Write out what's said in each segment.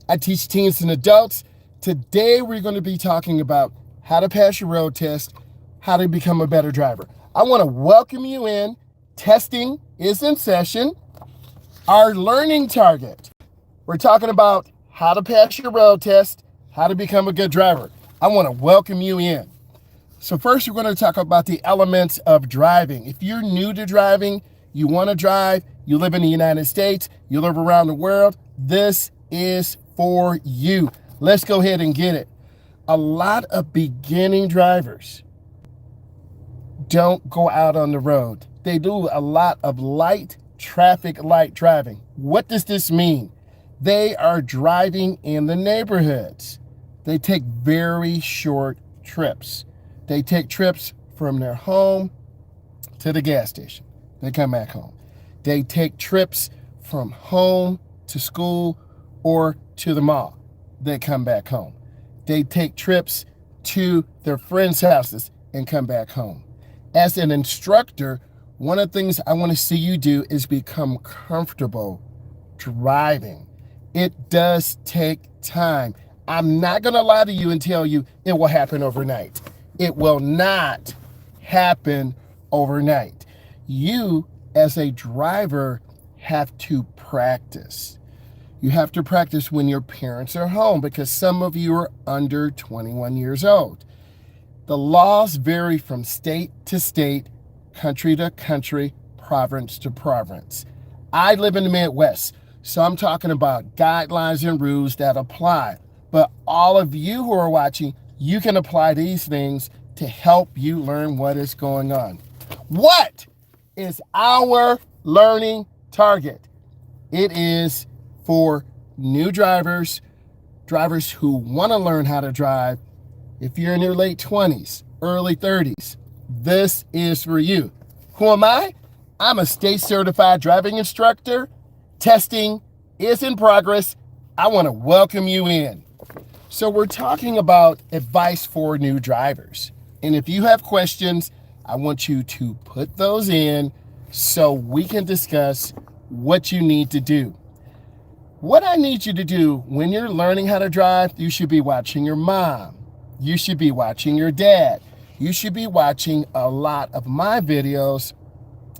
I teach teens and adults. Today, we're going to be talking about how to pass your road test, how to become a better driver. I want to welcome you in. Testing is in session. Our learning target. We're talking about how to pass your road test, how to become a good driver. I want to welcome you in. So first, we're going to talk about the elements of driving. If you're new to driving, you want to drive, you live in the United States, you live around the world, this is for you. Let's go ahead and get it. A lot of beginning drivers don't go out on the road. They do a lot of light traffic light driving. What does this mean? They are driving in the neighborhoods. They take very short trips. They take trips from their home to the gas station. They come back home. They take trips from home to school or to the mall. They come back home. They take trips to their friends' houses and come back home. As an instructor, one of the things I want to see you do is become comfortable driving. It does take time. I'm not going to lie to you and tell you it will happen overnight. It will not happen overnight. You, as a driver, have to practice. You have to practice when your parents are home because some of you are under 21 years old. The laws vary from state to state, country to country, province to province. I live in the Midwest, so I'm talking about guidelines and rules that apply. But all of you who are watching, you can apply these things to help you learn what is going on. What is our learning target? It is for new drivers, drivers who want to learn how to drive. If you're in your late 20s, early 30s, this is for you. Who am I? I'm a state certified driving instructor. Testing is in progress. I want to welcome you in. So we're talking about advice for new drivers. And if you have questions, I want you to put those in so we can discuss what you need to do. What I need you to do when you're learning how to drive, you should be watching your mom. You should be watching your dad. You should be watching a lot of my videos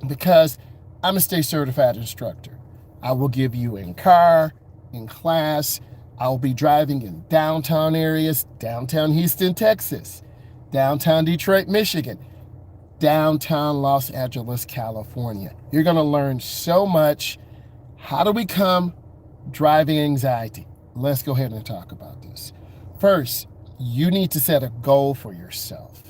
because I'm a state certified instructor. I will give you in car, in class. I will be driving in downtown areas, downtown Houston, Texas, downtown Detroit, Michigan, downtown Los Angeles, California. You're going to learn so much. How to become driving anxiety. Let's go ahead and talk about this. First, you need to set a goal for yourself.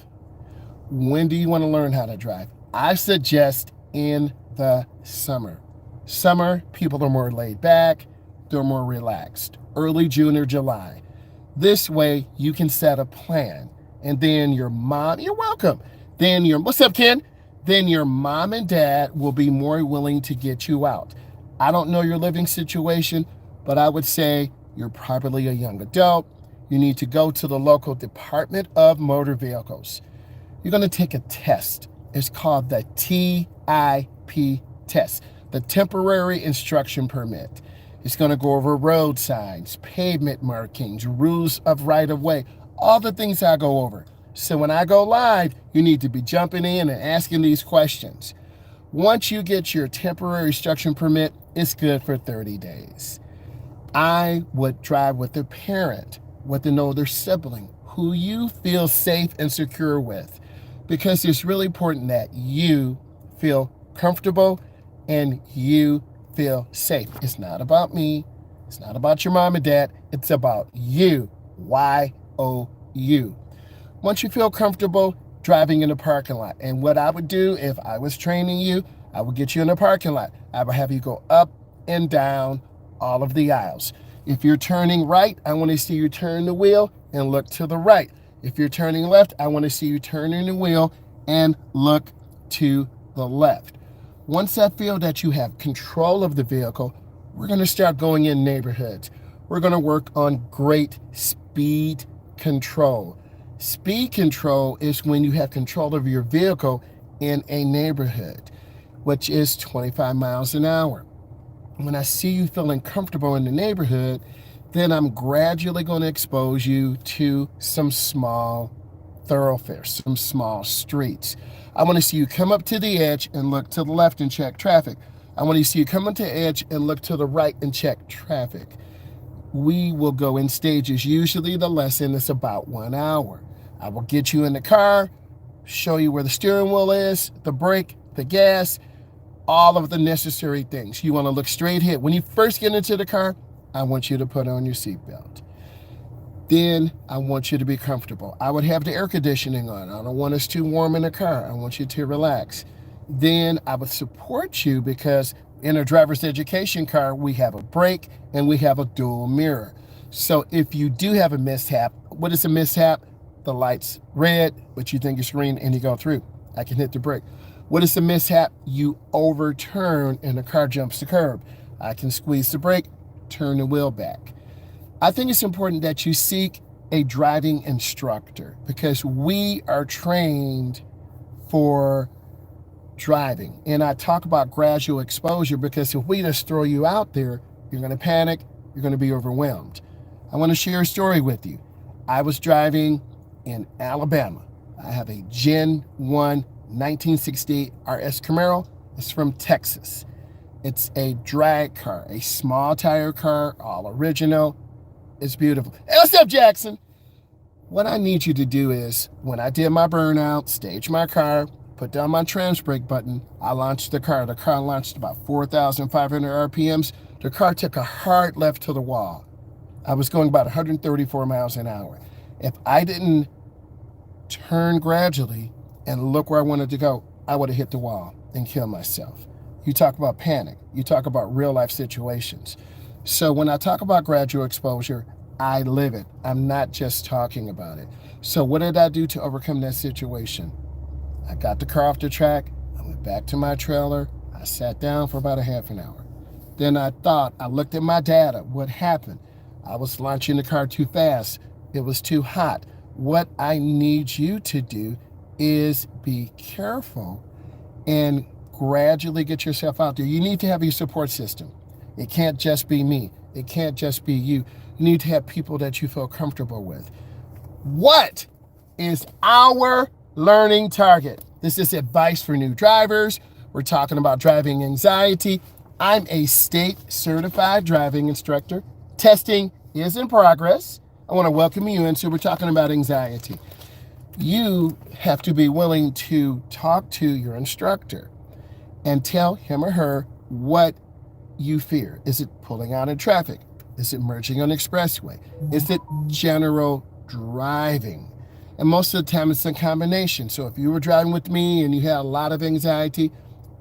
When do you want to learn how to drive? I suggest in the summer. Summer, people are more laid back, they're more relaxed. Early June or July. This way, you can set a plan. And then your mom, you're welcome. What's up, Ken? Then your mom and dad will be more willing to get you out. I don't know your living situation, but I would say you're probably a young adult. You need to go to the local Department of Motor Vehicles. You're going to take a test. It's called the TIP test, the Temporary Instruction Permit. It's going to go over road signs, pavement markings, rules of right-of-way, all the things I go over. So when I go live, you need to be jumping in and asking these questions. Once you get your temporary instruction permit, it's good for 30 days. I would drive with a parent, with an older sibling, who you feel safe and secure with, because it's really important that you feel comfortable and you feel safe. It's not about me. It's not about your mom and dad. It's about you. Y-O-U. Once you feel comfortable driving in the parking lot, and what I would do if I was training you, I would get you in the parking lot. I would have you go up and down all of the aisles. If you're turning right, I want to see you turn the wheel and look to the right. If you're turning left, I want to see you turning the wheel and look to the left. Once I feel that you have control of the vehicle, we're going to start going in neighborhoods. We're going to work on great speed control. Speed control is when you have control of your vehicle in a neighborhood, which is 25 miles an hour. When I see you feeling comfortable in the neighborhood, Then I'm gradually going to expose you to some small thoroughfares, some small streets. I want to see you come up to the edge and look to the left and check traffic. I want to see you come up to the edge and look to the right and check traffic. We will go in stages. Usually the lesson is about 1 hour. I will get you in the car, show you where the steering wheel is, the brake, the gas, all of the necessary things. You want to look straight ahead. When you first get into the car, I want you to put on your seatbelt. Then I want you to be comfortable. I would have the air conditioning on. I don't want us too warm in the car. I want you to relax. Then I would support you because in a driver's education car, we have a brake and we have a dual mirror. So if you do have a mishap, what is a mishap? The light's red, but you think it's green and you go through. I can hit the brake. What is the mishap? You overturn and the car jumps the curb. I can squeeze the brake, turn the wheel back. I think it's important that you seek a driving instructor because we are trained for driving. And I talk about gradual exposure because if we just throw you out there, you're going to panic, you're going to be overwhelmed. I want to share a story with you. I was driving in Alabama. I have a Gen 1 1968 RS Camaro. It's from Texas. It's a drag car, a small tire car, all original. It's beautiful. Hey, what's up, Jackson? What I need you to do is, when I did my burnout, stage my car, put down my trans brake button, I launched the car. The car launched about 4,500 RPMs. The car took a hard left to the wall. I was going about 134 miles an hour. If I didn't turn gradually and look where I wanted to go, I would have hit the wall and killed myself. You talk about panic. You talk about real life situations. So when I talk about gradual exposure, I live it. I'm not just talking about it. So what did I do to overcome that situation? I got the car off the track. I went back to my trailer. I sat down for about a half an hour. Then I looked at my data. What happened? I was launching the car too fast. It was too hot. What I need you to do is be careful and gradually get yourself out there. You need to have your support system. It can't just be me. It can't just be you. You need to have people that you feel comfortable with. What is our learning target? This is advice for new drivers. We're talking about driving anxiety. I'm a state certified driving instructor. Testing is in progress. I want to welcome you in. So we're talking about anxiety. You have to be willing to talk to your instructor and tell him or her what you fear. Is it pulling out in traffic? Is it merging on the expressway? Is it general driving? And most of the time it's a combination. So if you were driving with me and you had a lot of anxiety,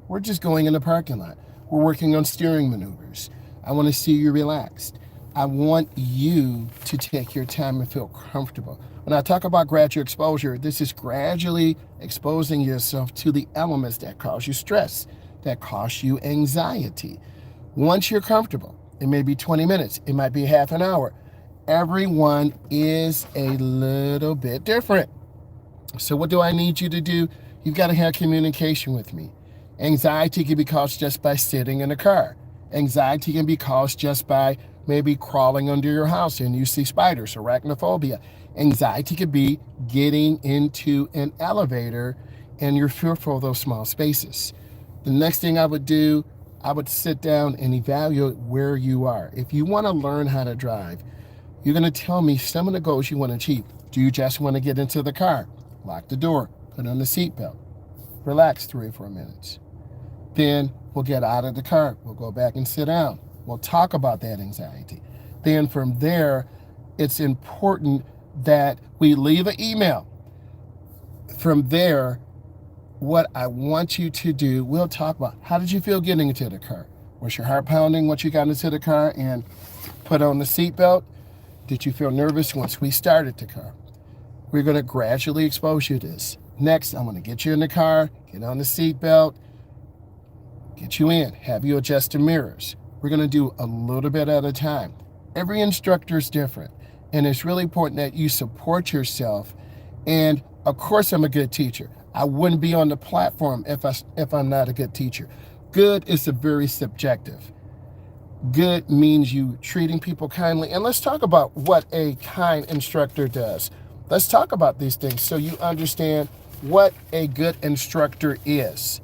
we're just going in the parking lot. We're working on steering maneuvers. I want to see you relaxed. I want you to take your time and feel comfortable. When I talk about gradual exposure, this is gradually exposing yourself to the elements that cause you stress, that cause you anxiety. Once you're comfortable, it may be 20 minutes, it might be half an hour. Everyone is a little bit different. So what do I need you to do? You've got to have communication with me. Anxiety can be caused just by sitting in a car. Anxiety can be caused just by maybe crawling under your house and you see spiders, arachnophobia. Anxiety could be getting into an elevator and you're fearful of those small spaces. The next thing I would do, I would sit down and evaluate where you are. If you want to learn how to drive, you're going to tell me some of the goals you want to achieve. Do you just want to get into the car, lock the door, put on the seatbelt, relax 3 or 4 minutes? Then we'll get out of the car. We'll go back and sit down. We'll talk about that anxiety. Then from there, it's important that we leave an email. From there, what I want you to do, we'll talk about how did you feel getting into the car? Was your heart pounding once you got into the car and put on the seatbelt? Did you feel nervous once we started the car? We're going to gradually expose you to this. Next, I'm going to get you in the car, get on the seatbelt, get you in, have you adjust the mirrors. We're going to do a little bit at a time. Every instructor is different, and it's really important that you support yourself. And of course, I'm a good teacher. I wouldn't be on the platform if I'm not a good teacher. Good is a very subjective. Good means you treating people kindly. And let's talk about what a kind instructor does. Let's talk about these things so you understand what a good instructor is.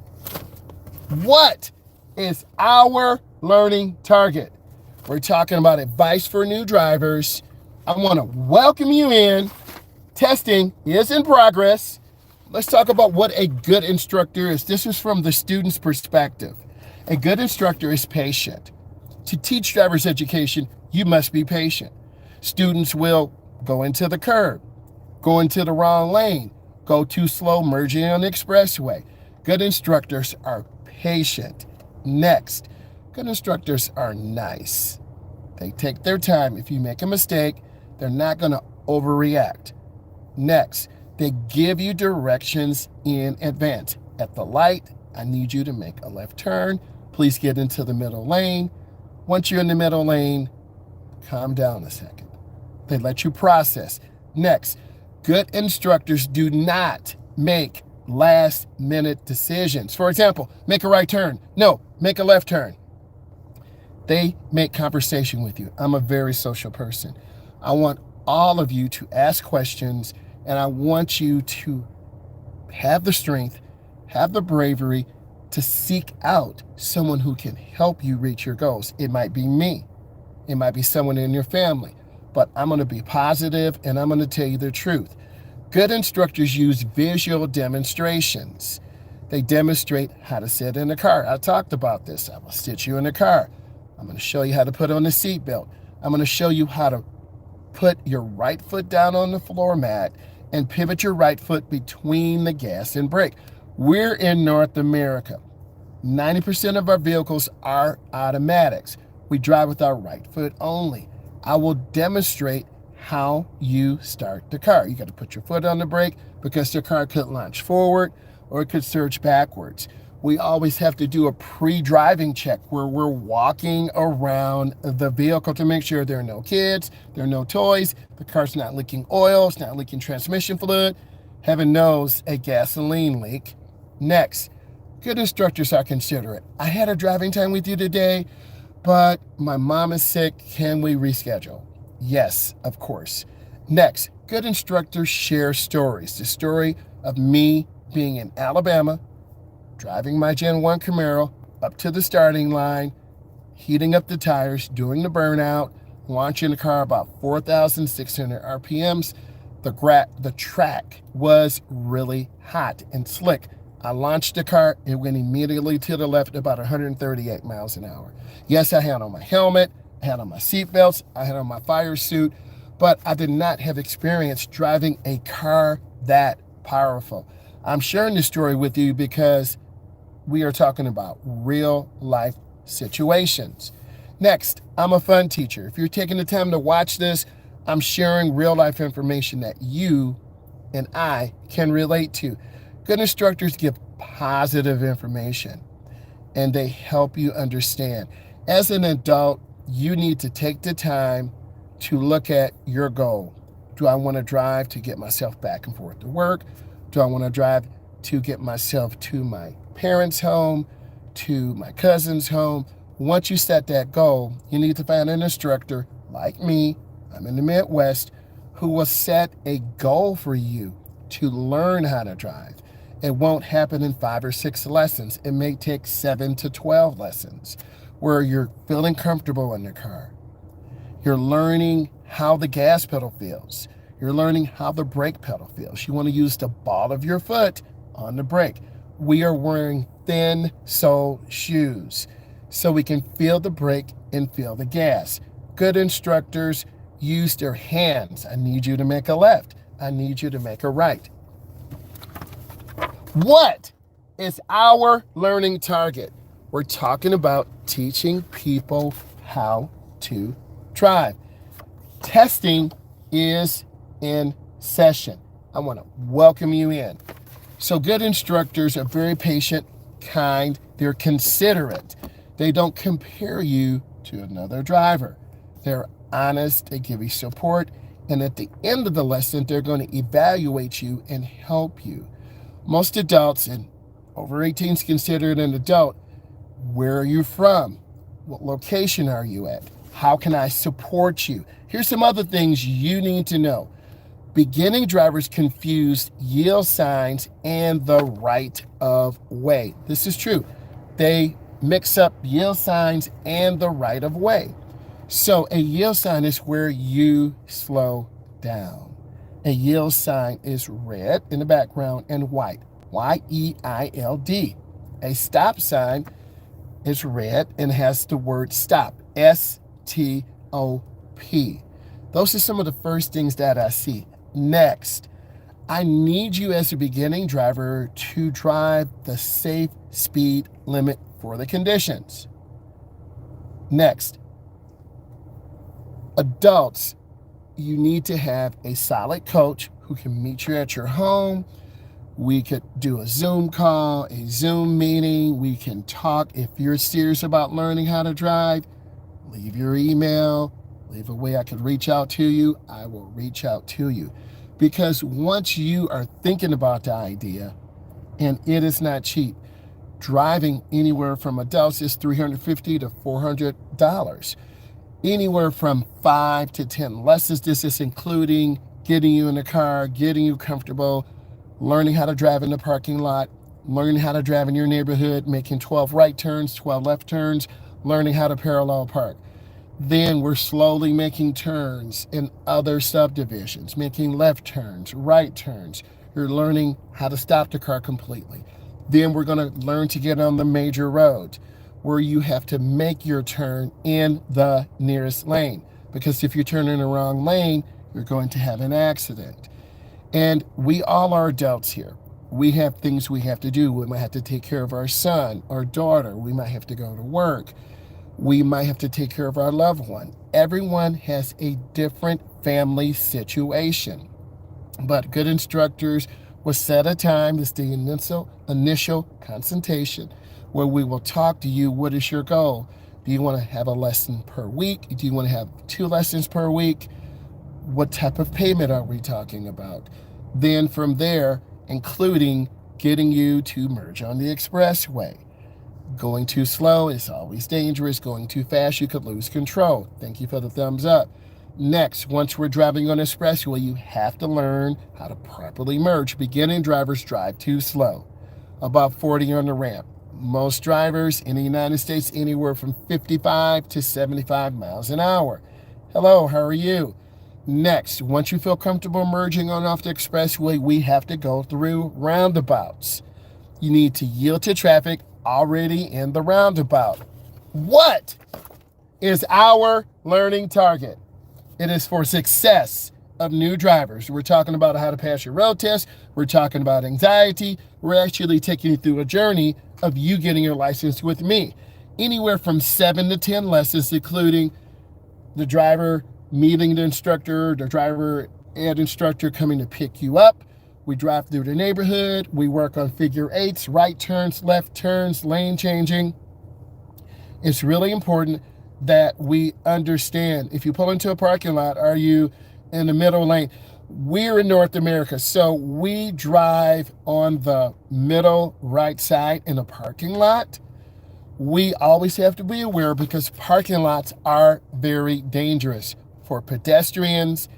What is our learning target? We're talking about advice for new drivers. I want to welcome you in. Testing is in progress. Let's talk about what a good instructor is. This is from the student's perspective. A good instructor is patient. To teach driver's education, you must be patient. Students will go into the curb, go into the wrong lane, go too slow, merging on the expressway. Good instructors are patient. Next, good instructors are nice. They take their time. If you make a mistake, they're not going to overreact. Next, they give you directions in advance. At the light, I need you to make a left turn. Please get into the middle lane. Once you're in the middle lane, calm down a second. They let you process. Next, good instructors do not make last-minute decisions. For example, make a right turn. No, make a left turn. They make conversation with you. I'm a very social person. I want all of you to ask questions, and I want you to have the strength, have the bravery to seek out someone who can help you reach your goals. It might be me. It might be someone in your family. But I'm going to be positive, and I'm going to tell you the truth. Good instructors use visual demonstrations. They demonstrate how to sit in a car. I talked about this. I will sit you in a car. I'm going to show you how to put on the seatbelt. I'm going to show you how to put your right foot down on the floor mat and pivot your right foot between the gas and brake. We're in North America. 90% of our vehicles are automatics. We drive with our right foot only. I will demonstrate how you start the car. You got to put your foot on the brake because the car could launch forward or it could surge backwards. We always have to do a pre-driving check where we're walking around the vehicle to make sure there are no kids, there are no toys, the car's not leaking oil, it's not leaking transmission fluid, heaven knows a gasoline leak. Next, good instructors are considerate. I had a driving time with you today, but my mom is sick. Can we reschedule? Yes, of course. Next, good instructors share stories. The story of me being in Alabama, driving my Gen 1 Camaro up to the starting line, heating up the tires, doing the burnout, launching the car about 4,600 RPMs. The track was really hot and slick. I launched the car. It went immediately to the left about 138 miles an hour. Yes, I had on my helmet, I had on my seatbelts, I had on my fire suit, but I did not have experience driving a car that powerful. I'm sharing this story with you because we are talking about real life situations. Next, I'm a fun teacher. If you're taking the time to watch this, I'm sharing real life information that you and I can relate to. Good instructors give positive information and they help you understand. As an adult, you need to take the time to look at your goal. Do I want to drive to get myself back and forth to work? Do I want to drive to get myself to my parents' home, to my cousin's home? Once you set that goal, you need to find an instructor like me, I'm in the Midwest, who will set a goal for you to learn how to drive. It won't happen in 5 or 6 lessons. It may take 7 to 12 lessons where you're feeling comfortable in the car. You're learning how the gas pedal feels. You're learning how the brake pedal feels. You want to use the ball of your foot on the brake. We are wearing thin sole shoes so we can feel the brake and feel the gas. Good instructors use their hands. I need you to make a left. I need you to make a right. What is our learning target? We're talking about teaching people how to drive. Testing is in session. I want to welcome you in. So good instructors are very patient, kind, they're considerate. They don't compare you to another driver. They're honest, they give you support, and at the end of the lesson, they're going to evaluate you and help you. Most adults, and over 18 is considered an adult, where are you from? What location are you at? How can I support you? Here's some other things you need to know. Beginning drivers confuse yield signs and the right of way. This is true. They mix up yield signs and the right of way. So a yield sign is where you slow down. A yield sign is red in the background and white, Y-E-I-L-D. A stop sign is red and has the word stop, S-T-O-P. Those are some of the first things that I see. Next, I need you as a beginning driver to drive the safe speed limit for the conditions. Next, adults, you need to have a solid coach who can meet you at your home. We could do a Zoom call, a Zoom meeting. We can talk. If you're serious about learning how to drive, leave your email, leave a way I could reach out to you. I will reach out to you. Because once you are thinking about the idea, and it is not cheap, driving anywhere from adults is $350 to $400. Anywhere from 5 to 10 lessons. This is including getting you in the car, getting you comfortable, learning how to drive in the parking lot, learning how to drive in your neighborhood, making 12 right turns, 12 left turns, learning how to parallel park. Then we're slowly making turns in other subdivisions, making left turns, right turns. You're learning how to stop the car completely. Then we're going to learn to get on the major road where you have to make your turn in the nearest lane. Because if you turn in the wrong lane, you're going to have an accident. And we all are adults here. We have things we have to do. We might have to take care of our son or daughter. We might have to go to work. We might have to take care of our loved one. Everyone has a different family situation. But good instructors will set a time, it's the initial consultation, where we will talk to you. What is your goal? Do you want to have a lesson per week? Do you want to have 2 lessons per week? What type of payment are we talking about? Then from there, including getting you to merge on the expressway. Going too slow is always dangerous. Going too fast, you could lose control. Thank you for the thumbs up. Next, once we're driving on expressway, you have to learn how to properly merge. Beginning drivers drive too slow, about 40 on the ramp. Most drivers in the United States, anywhere from 55 to 75 miles an hour. Hello, how are you? Next, once you feel comfortable merging on off the expressway, we have to go through roundabouts. You need to yield to traffic already in the roundabout. What is our learning target? It is for success of new drivers. We're talking about how to pass your road test. We're talking about anxiety. We're actually taking you through a journey of you getting your license with me. Anywhere from 7 to 10 lessons, including the driver meeting the instructor, the driver and instructor coming to pick you up. We drive through the neighborhood. We work on figure 8s, right turns, left turns, lane changing. It's really important that we understand. If you pull into a parking lot, are you in the middle lane? We're in North America, so we drive on the middle right side in a parking lot. We always have to be aware because parking lots are very dangerous for pedestrians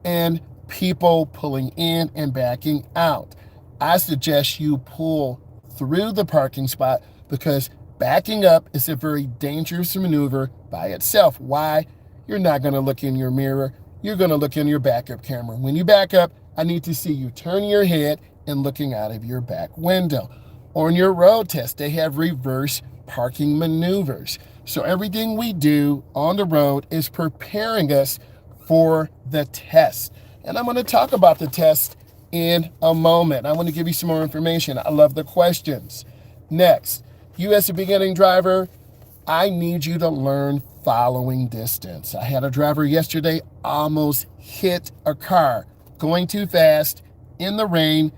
and people pulling in and backing out. I suggest you pull through the parking spot because backing up is a very dangerous maneuver by itself. Why? You're not going to look in your mirror. You're going to look in your backup camera. When you back up, I need to see you turning your head and looking out of your back window. On your road test, they have reverse parking maneuvers. So everything we do on the road is preparing us for the test. And I'm going to talk about the test in a moment. I want to give you some more information. I love the questions. Next, you as a beginning driver, I need you to learn following distance. I had a driver yesterday almost hit a car going too fast in the rain,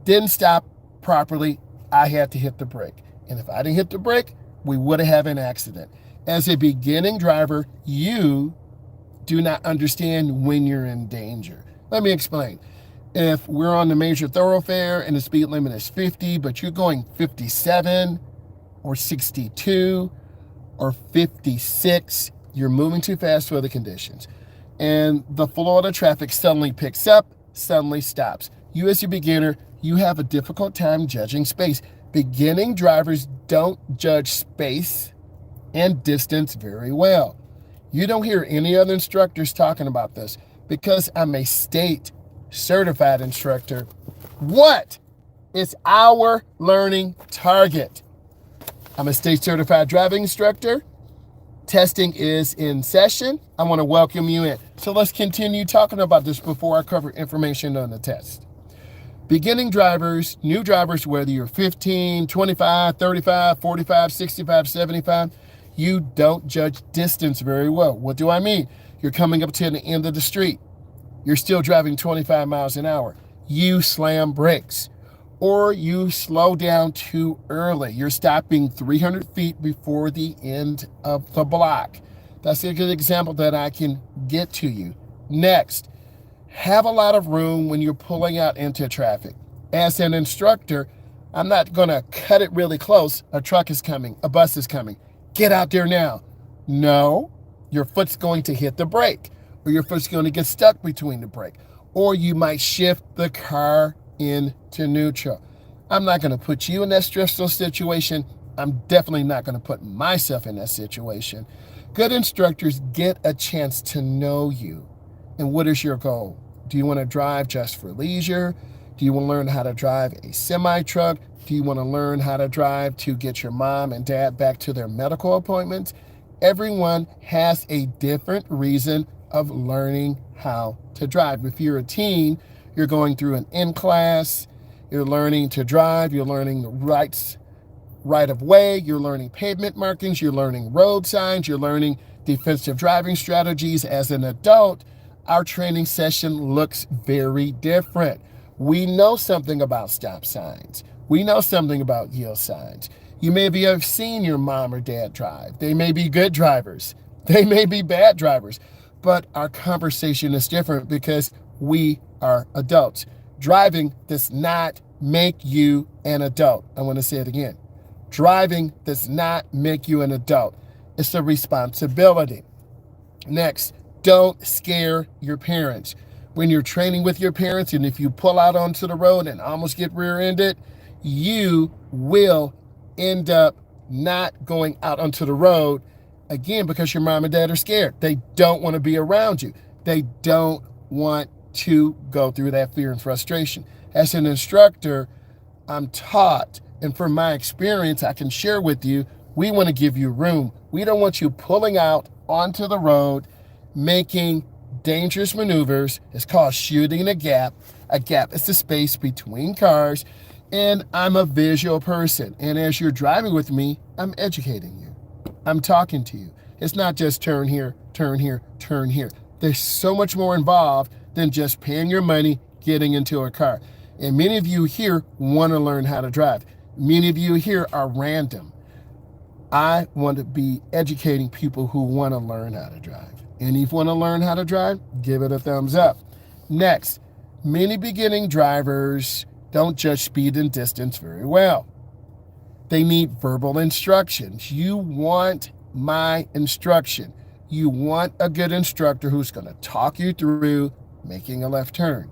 didn't stop properly. I had to hit the brake. And if I didn't hit the brake, we would have had an accident. As a beginning driver, you do not understand when you're in danger. Let me explain. If we're on the major thoroughfare and the speed limit is 50, but you're going 57 or 62, or 56, you're moving too fast for the conditions. And the flow of the traffic suddenly picks up, suddenly stops. You as a beginner, you have a difficult time judging space. Beginning drivers don't judge space and distance very well. You don't hear any other instructors talking about this because I'm a state certified instructor. What is our learning target? I'm a state certified driving instructor. Testing is in session. I want to welcome you in. So let's continue talking about this before I cover information on the test. Beginning drivers, new drivers, whether you're 15, 25, 35, 45, 65, 75, you don't judge distance very well. What do I mean? You're coming up to the end of the street. You're still driving 25 miles an hour. You slam brakes or you slow down too early. You're stopping 300 feet before the end of the block. That's a good example that I can get to you. Next, have a lot of room when you're pulling out into traffic. As an instructor, I'm not going to cut it really close. A truck is coming, a bus is coming. Get out there now. No, your foot's going to hit the brake, or your foot's going to get stuck between the brake, or you might shift the car into neutral. I'm not going to put you in that stressful situation. I'm definitely not going to put myself in that situation. Good instructors get a chance to know you. And what is your goal? Do you want to drive just for leisure? Do you want to learn how to drive a semi-truck? Do you want to learn how to drive to get your mom and dad back to their medical appointments? Everyone has a different reason of learning how to drive. If you're a teen, you're going through an in-class, you're learning to drive, you're learning the right of way, you're learning pavement markings, you're learning road signs, you're learning defensive driving strategies. As an adult, our training session looks very different. We know something about stop signs. We know something about yield signs. You maybe have seen your mom or dad drive. They may be good drivers. They may be bad drivers. But our conversation is different because we are adults. Driving does not make you an adult. I want to say it again. Driving does not make you an adult. It's a responsibility. Next, don't scare your parents. When you're training with your parents, and if you pull out onto the road and almost get rear-ended, you will end up not going out onto the road again because your mom and dad are scared. They don't want to be around you. They don't want to go through that fear and frustration. As an instructor, I'm taught, and from my experience, I can share with you, we want to give you room. We don't want you pulling out onto the road, making dangerous maneuvers. It's called shooting a gap. A gap is the space between cars. And I'm a visual person. And as you're driving with me, I'm educating you. I'm talking to you. It's not just turn here, turn here, turn here. There's so much more involved than just paying your money, getting into a car. And many of you here want to learn how to drive. Many of you here are random. I want to be educating people who want to learn how to drive. And if you want to learn how to drive, give it a thumbs up. Next, many beginning drivers don't judge speed and distance very well. They need verbal instructions. You want my instruction. You want a good instructor who's going to talk you through making a left turn.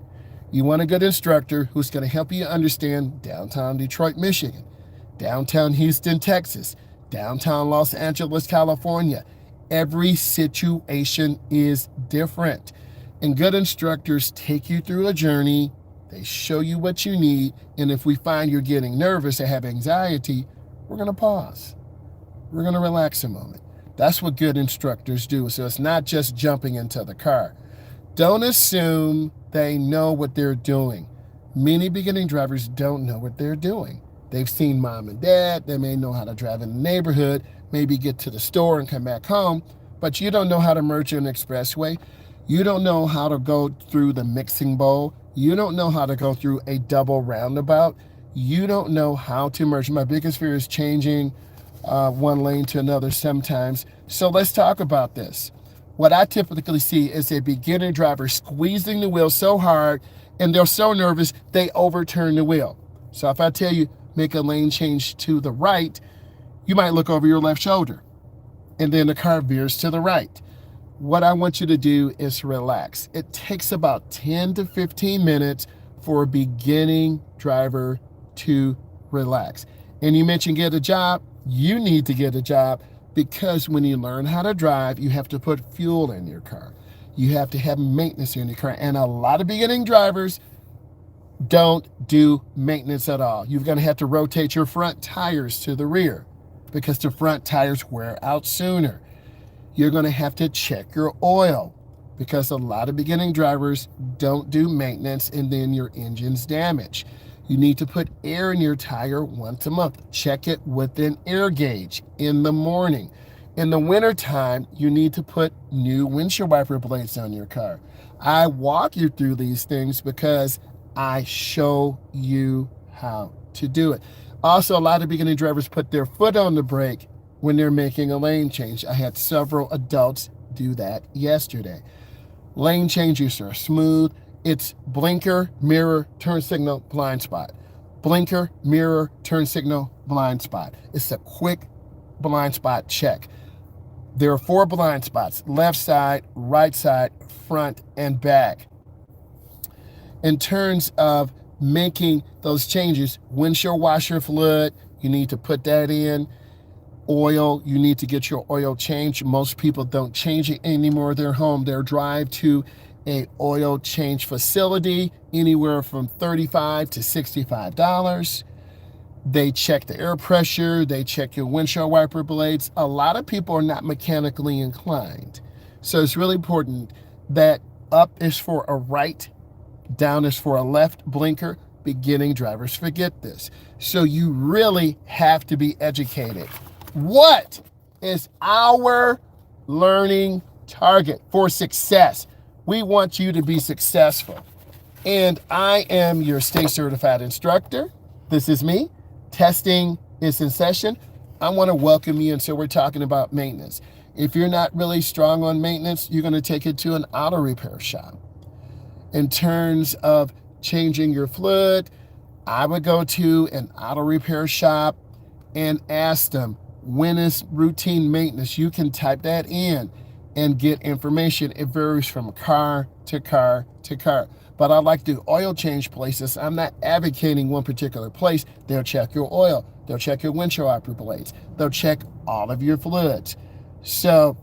You want a good instructor who's going to help you understand downtown Detroit, Michigan, downtown Houston, Texas, downtown Los Angeles, California. Every situation is different. And good instructors take you through a journey. They show you what you need. And if we find you're getting nervous or have anxiety, we're going to pause. We're going to relax a moment. That's what good instructors do. So it's not just jumping into the car. Don't assume they know what they're doing. Many beginning drivers don't know what they're doing. They've seen mom and dad. They may know how to drive in the neighborhood, maybe get to the store and come back home, but you don't know how to merge an expressway. You don't know how to go through the mixing bowl. You don't know how to go through a double roundabout. You don't know how to merge. My biggest fear is changing one lane to another sometimes. So let's talk about this. What I typically see is a beginner driver squeezing the wheel so hard and they're so nervous they overturn the wheel. So if I tell you make a lane change to the right, you might look over your left shoulder. and then the car veers to the right. What I want you to do is relax. It takes about 10 to 15 minutes for a beginning driver to relax. And you mentioned get a job. You need to get a job because when you learn how to drive, you have to put fuel in your car. You have to have maintenance in your car. And a lot of beginning drivers don't do maintenance at all. You're going to have to rotate your front tires to the rear because the front tires wear out sooner. You're going to have to check your oil because a lot of beginning drivers don't do maintenance and then your engine's damaged. You need to put air in your tire once a month. Check it with an air gauge in the morning. In the wintertime, you need to put new windshield wiper blades on your car. I walk you through these things because I show you how to do it. Also, a lot of beginning drivers put their foot on the brake when they're making a lane change. I had several adults do that yesterday. Lane changes are smooth. It's blinker, mirror, turn signal, blind spot. Blinker, mirror, turn signal, blind spot. It's a quick blind spot check. There are 4 blind spots: left side, right side, front, and back. In terms of making those changes, windshield washer fluid, you need to put that in. Oil, you need to get your oil changed. Most people don't change it anymore. They're home. They'll drive to a oil change facility, anywhere from $35 to $65. They check the air pressure. They check your windshield wiper blades. A lot of people are not mechanically inclined. So it's really important that up is for a right, down is for a left blinker. Beginning drivers forget this. So you really have to be educated. What is our learning target for success? We want you to be successful. And I am your state certified instructor. This is me. Testing is in session. I want to welcome you. And so we're talking about maintenance. If you're not really strong on maintenance, you're going to take it to an auto repair shop. In terms of changing your fluid, I would go to an auto repair shop and ask them, when is routine maintenance? You can type that in and get information. It varies from car to car to car. But I like to do oil change places. I'm not advocating one particular place. They'll check your oil. They'll check your windshield wiper blades. They'll check all of your fluids. So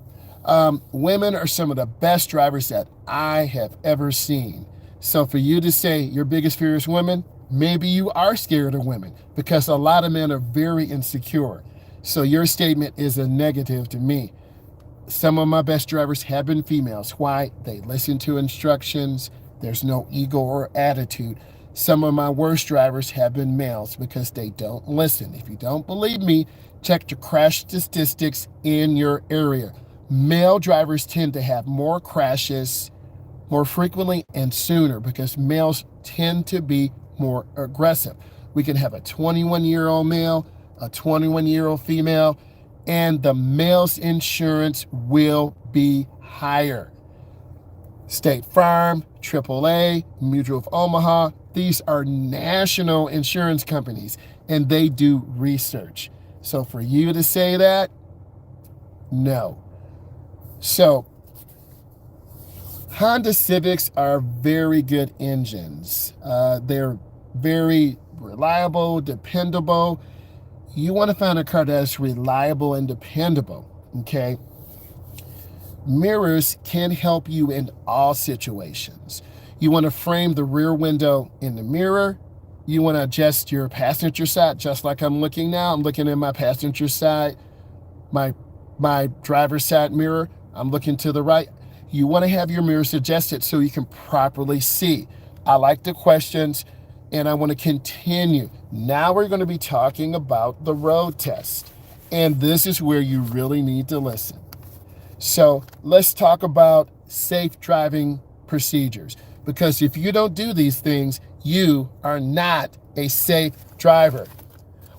women are some of the best drivers that I have ever seen. So for you to say your biggest fear is women, maybe you are scared of women because a lot of men are very insecure. So your statement is a negative to me. Some of my best drivers have been females. Why? They listen to instructions. There's no ego or attitude. Some of my worst drivers have been males because they don't listen. If you don't believe me, check the crash statistics in your area. Male drivers tend to have more crashes more frequently and sooner because males tend to be more aggressive. We can have a 21-year-old male, a 21-year-old female, and the male's insurance will be higher. State Farm, AAA, Mutual of Omaha, these are national insurance companies, and they do research. So for you to say that, no. So Honda Civics are very good engines. They're very reliable, dependable. You want to find a car that's reliable and dependable, okay? Mirrors can help you in all situations. You want to frame the rear window in the mirror. You want to adjust your passenger side, just like I'm looking now. I'm looking at my passenger side, my driver's side mirror. I'm looking to the right. You want to have your mirrors adjusted so you can properly see. I like the questions, and I want to continue. Now we're going to be talking about the road test, and this is where you really need to listen. So let's talk about safe driving procedures, because if you don't do these things, you are not a safe driver.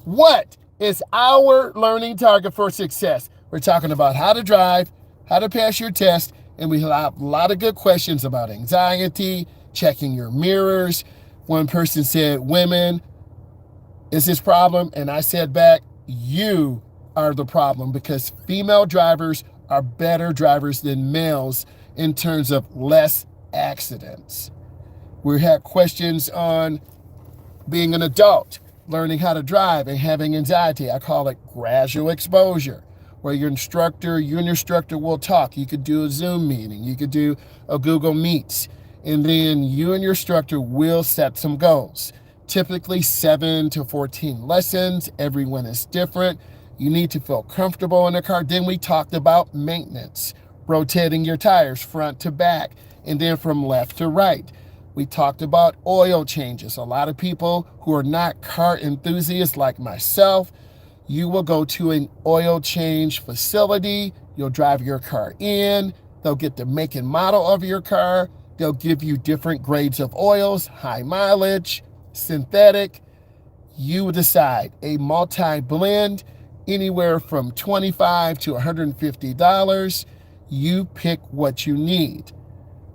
What is our learning target for success? We're talking about how to drive, how to pass your test, and we have a lot of good questions about anxiety, checking your mirrors. One person said, women is his problem, and I said back, you are the problem because female drivers are better drivers than males in terms of less accidents. We had questions on being an adult, learning how to drive and having anxiety. I call it gradual exposure, where you and your instructor will talk. You could do a Zoom meeting. You could do a Google Meets. And then you and your instructor will set some goals. Typically 7 to 14 lessons. Everyone is different. You need to feel comfortable in the car. Then we talked about maintenance, rotating your tires front to back, and then from left to right. We talked about oil changes. A lot of people who are not car enthusiasts like myself, you will go to an oil change facility. You'll drive your car in. They'll get the make and model of your car. They'll give you different grades of oils, high mileage, synthetic. You decide. A multi-blend, anywhere from $25 to $150. You pick what you need.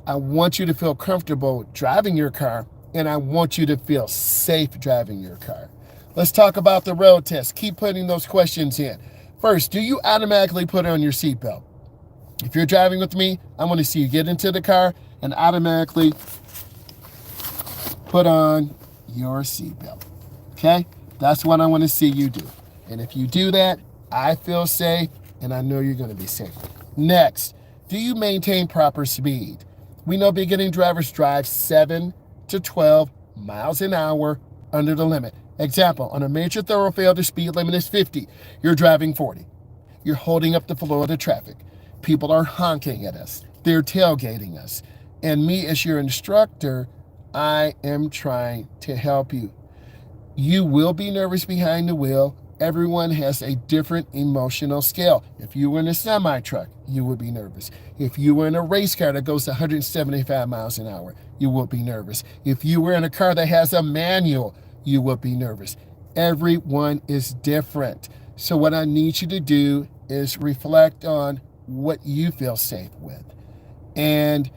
I want you to feel comfortable driving your car, and I want you to feel safe driving your car. Let's talk about the road test. Keep putting those questions in. First, do you automatically put on your seatbelt? If you're driving with me, I want to see you get into the car and automatically put on your seatbelt. Okay? That's what I want to see you do. And if you do that, I feel safe, and I know you're going to be safe. Next, do you maintain proper speed? We know beginning drivers drive 7 to 12 miles an hour under the limit. Example, on a major thoroughfare, the speed limit is 50. You're driving 40. You're holding up the flow of the traffic. People are honking at us. They're tailgating us. And me as your instructor, I am trying to help you. You will be nervous behind the wheel. Everyone has a different emotional scale. If you were in a semi-truck, you would be nervous. If you were in a race car that goes 175 miles an hour, you would be nervous. If you were in a car that has a manual, you would be nervous. Everyone is different. So what I need you to do is reflect on what you feel safe with. And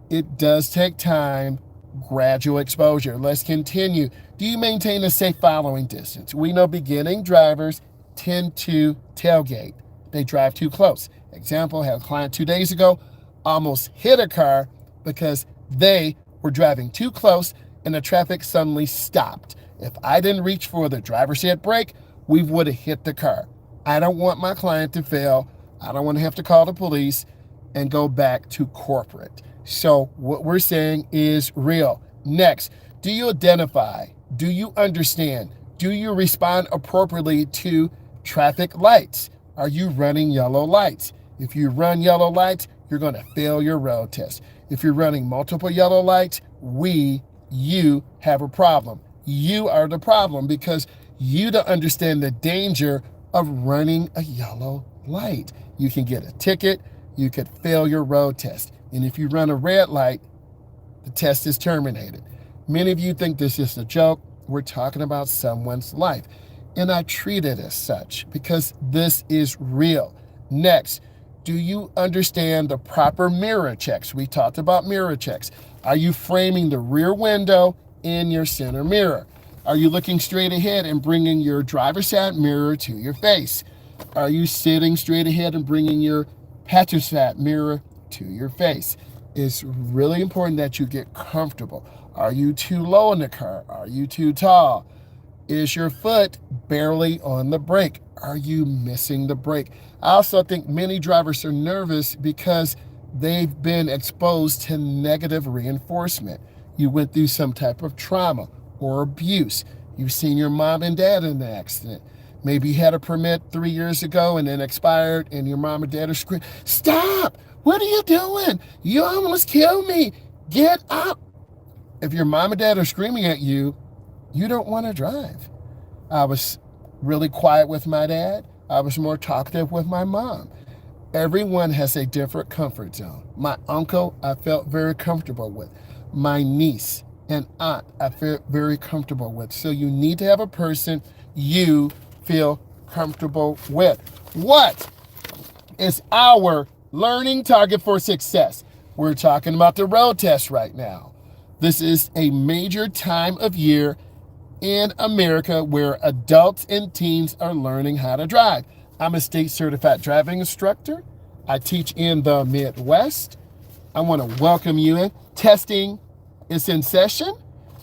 it does take time, gradual exposure. Let's continue. Do you maintain a safe following distance? We know beginning drivers tend to tailgate. They drive too close. Example, had a client 2 days ago, almost hit a car because they were driving too close and the traffic suddenly stopped. If I didn't reach for the driver's side brake, we would have hit the car. I don't want my client to fail. I don't want to have to call the police and go back to corporate. So what we're saying is real. Next, do you identify? Do you understand? Do you respond appropriately to traffic lights? Are you running yellow lights? If you run yellow lights, you're going to fail your road test. If you're running multiple yellow lights, you have a problem. You are the problem because you don't understand the danger of running a yellow light. You can get a ticket. You could fail your road test. And if you run a red light, the test is terminated. Many of you think this is a joke. We're talking about someone's life. And I treat it as such because this is real. Next, do you understand the proper mirror checks? We talked about mirror checks. Are you framing the rear window in your center mirror? Are you looking straight ahead and bringing your driver's side mirror to your face? Are you sitting straight ahead and bringing your passenger side mirror to your face? It's really important that you get comfortable. Are you too low in the car? Are you too tall? Is your foot barely on the brake? Are you missing the brake? I also think many drivers are nervous because they've been exposed to negative reinforcement. You went through some type of trauma or abuse. You've seen your mom and dad in an accident. Maybe you had a permit 3 years ago and then expired and your mom and dad are screaming, "Stop! What are you doing? You almost killed me. Get up." If your mom and dad are screaming at you, you don't want to drive. I was really quiet with my dad. I was more talkative with my mom. Everyone has a different comfort zone. My uncle, I felt very comfortable with. My niece and aunt, I felt very comfortable with. So you need to have a person you feel comfortable with. What is our learning target for success? We're talking about the road test right now. This is a major time of year in America where adults and teens are learning how to drive. I'm a state certified driving instructor. I teach in the Midwest. I want to welcome you in. Testing is in session.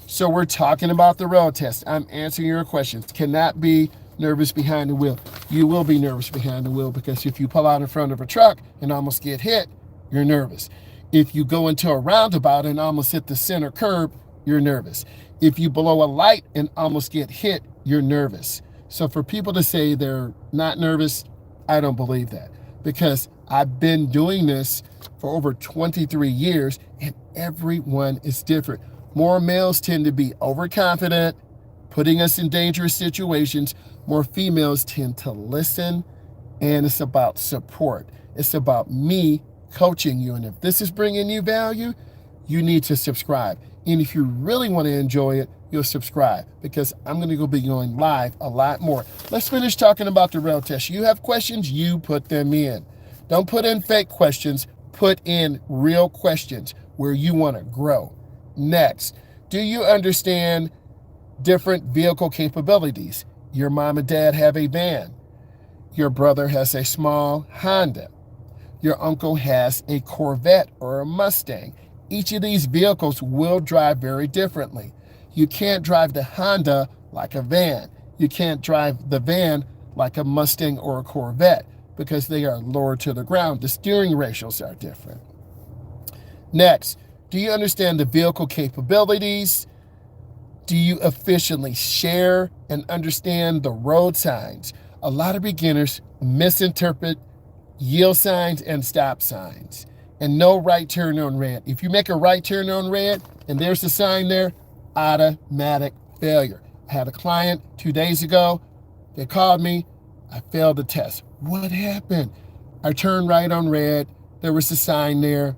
So we're talking about the road test. I'm answering your questions. Cannot be nervous behind the wheel. You will be nervous behind the wheel because if you pull out in front of a truck and almost get hit, you're nervous. If you go into a roundabout and almost hit the center curb, you're nervous. If you blow a light and almost get hit, you're nervous. So for people to say they're not nervous, I don't believe that because I've been doing this for over 23 years and everyone is different. More males tend to be overconfident, putting us in dangerous situations. More females tend to listen, and it's about support. It's about me coaching you. And if this is bringing you value, you need to subscribe. And if you really want to enjoy it, you'll subscribe because I'm going to be going live a lot more. Let's finish talking about the road test. You have questions, you put them in. Don't put in fake questions. Put in real questions where you want to grow. Next, do you understand different vehicle capabilities? Your mom and dad have a van. Your brother has a small Honda. Your uncle has a Corvette or a Mustang. Each of these vehicles will drive very differently. You can't drive the Honda like a van. You can't drive the van like a Mustang or a Corvette because they are lower to the ground. The steering ratios are different. Next, do you understand the vehicle capabilities? Do you efficiently share and understand the road signs? A lot of beginners misinterpret yield signs and stop signs and no right turn on red. If you make a right turn on red and there's a sign there, automatic failure. I had a client 2 days ago. They called me. I failed the test. What happened? I turned right on red. There was a sign there.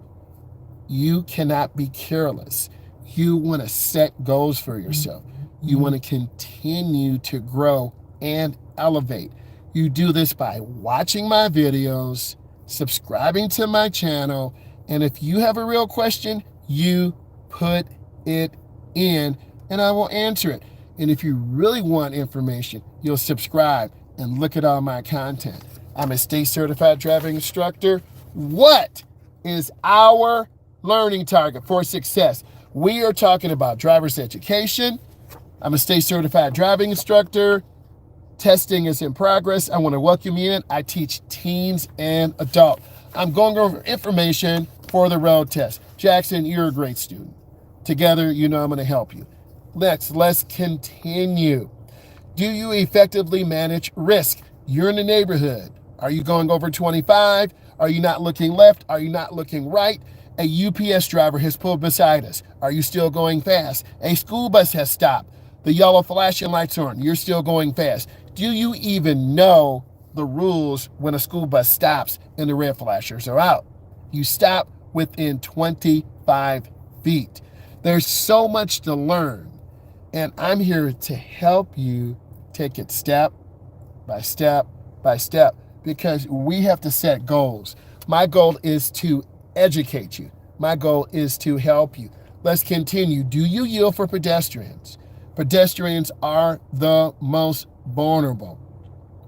You cannot be careless. You want to set goals for yourself. You want to continue to grow and elevate. You do this by watching my videos, subscribing to my channel, and if you have a real question, you put it in and I will answer it. And if you really want information, you'll subscribe and look at all my content. I'm a state certified driving instructor. What is our learning target for success? We are talking about driver's education. I'm a state certified driving instructor. Testing is in progress. I want to welcome you in. I teach teens and adult. I'm going over information for the road test. Jackson, you're a great student. Together, you know I'm going to help you. Let's continue. Do you effectively manage risk? You're in the neighborhood. Are you going over 25? Are you not looking left? Are you not looking right? A UPS driver has pulled beside us. Are you still going fast? A school bus has stopped. The yellow flashing lights are on. You're still going fast. Do you even know the rules when a school bus stops and the red flashers are out? You stop within 25 feet. There's so much to learn, and I'm here to help you take it step by step by step because we have to set goals. My goal is to educate you. My goal is to help you. Let's continue. Do you yield for pedestrians? Pedestrians are the most vulnerable.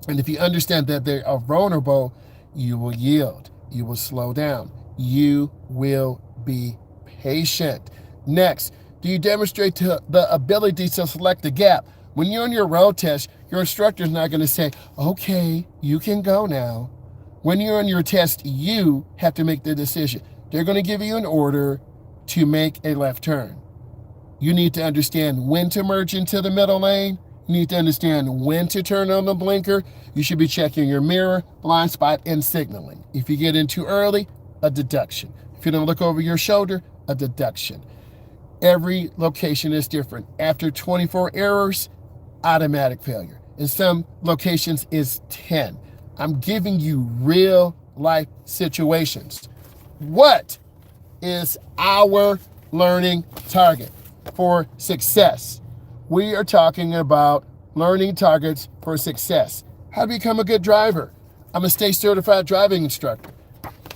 And if you understand that they are vulnerable, you will yield. You will slow down. You will be patient. Next, do you demonstrate the ability to select the gap? When you're on your road test, your instructor is not going to say, okay, you can go now. When you're on your test, you have to make the decision. They're going to give you an order to make a left turn. You need to understand when to merge into the middle lane. You need to understand when to turn on the blinker. You should be checking your mirror, blind spot, and signaling. If you get in too early, a deduction. If you don't look over your shoulder, a deduction. Every location is different. After 24 errors, automatic failure. In some locations is 10. I'm giving you real life situations. What is our learning target for success? We are talking about learning targets for success. How to become a good driver. I'm a state certified driving instructor.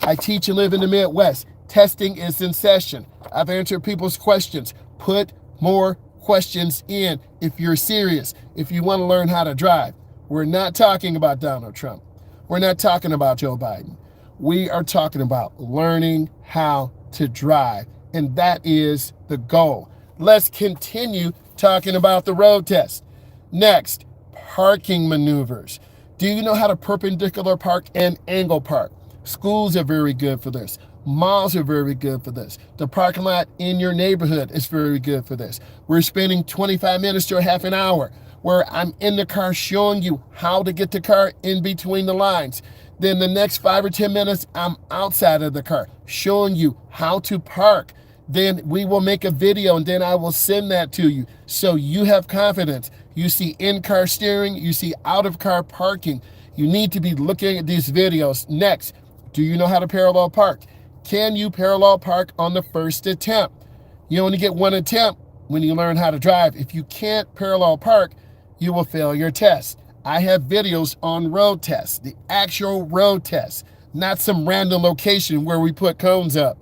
I teach and live in the Midwest. Testing is in session. I've answered people's questions. Put more questions in if you're serious, if you want to learn how to drive. We're not talking about Donald Trump. We're not talking about Joe Biden. We are talking about learning how to drive, and that is the goal. Let's continue talking about the road test. Next, parking maneuvers. Do you know how to perpendicular park and angle park? Schools are very good for this. Malls are very good for this. The parking lot in your neighborhood is very good for this. We're spending 25 minutes to a half an hour where I'm in the car showing you how to get the car in between the lines. Then the next 5 or 10 minutes, I'm outside of the car showing you how to park. Then we will make a video and then I will send that to you so you have confidence. You see in-car steering, you see out-of-car parking. You need to be looking at these videos. Next, do you know how to parallel park? Can you parallel park on the first attempt? You only get one attempt when you learn how to drive. If you can't parallel park, you will fail your test. I have videos on road tests, the actual road test, not some random location where we put cones up.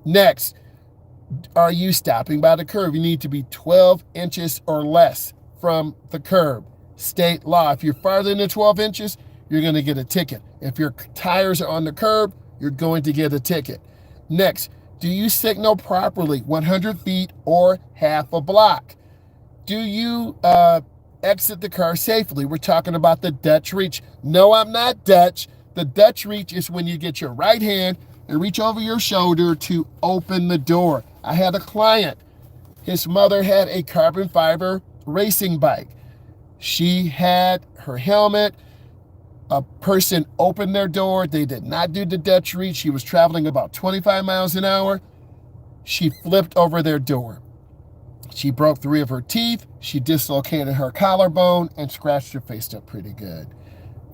Next, are you stopping by the curb? You need to be 12 inches or less from the curb. State law, if you're farther than 12 inches, you're going to get a ticket. If your tires are on the curb, you're going to get a ticket. Next, do you signal properly 100 feet or half a block? Do you exit the car safely? We're talking about the Dutch reach. No, I'm not Dutch. The Dutch reach is when you get your right hand and reach over your shoulder to open the door. I had a client. His mother had a carbon fiber racing bike. She had her helmet. A person opened their door. They did not do the Dutch reach. She was traveling about 25 miles an hour. She flipped over their door. She broke 3 of her teeth. She dislocated her collarbone and scratched her face up pretty good.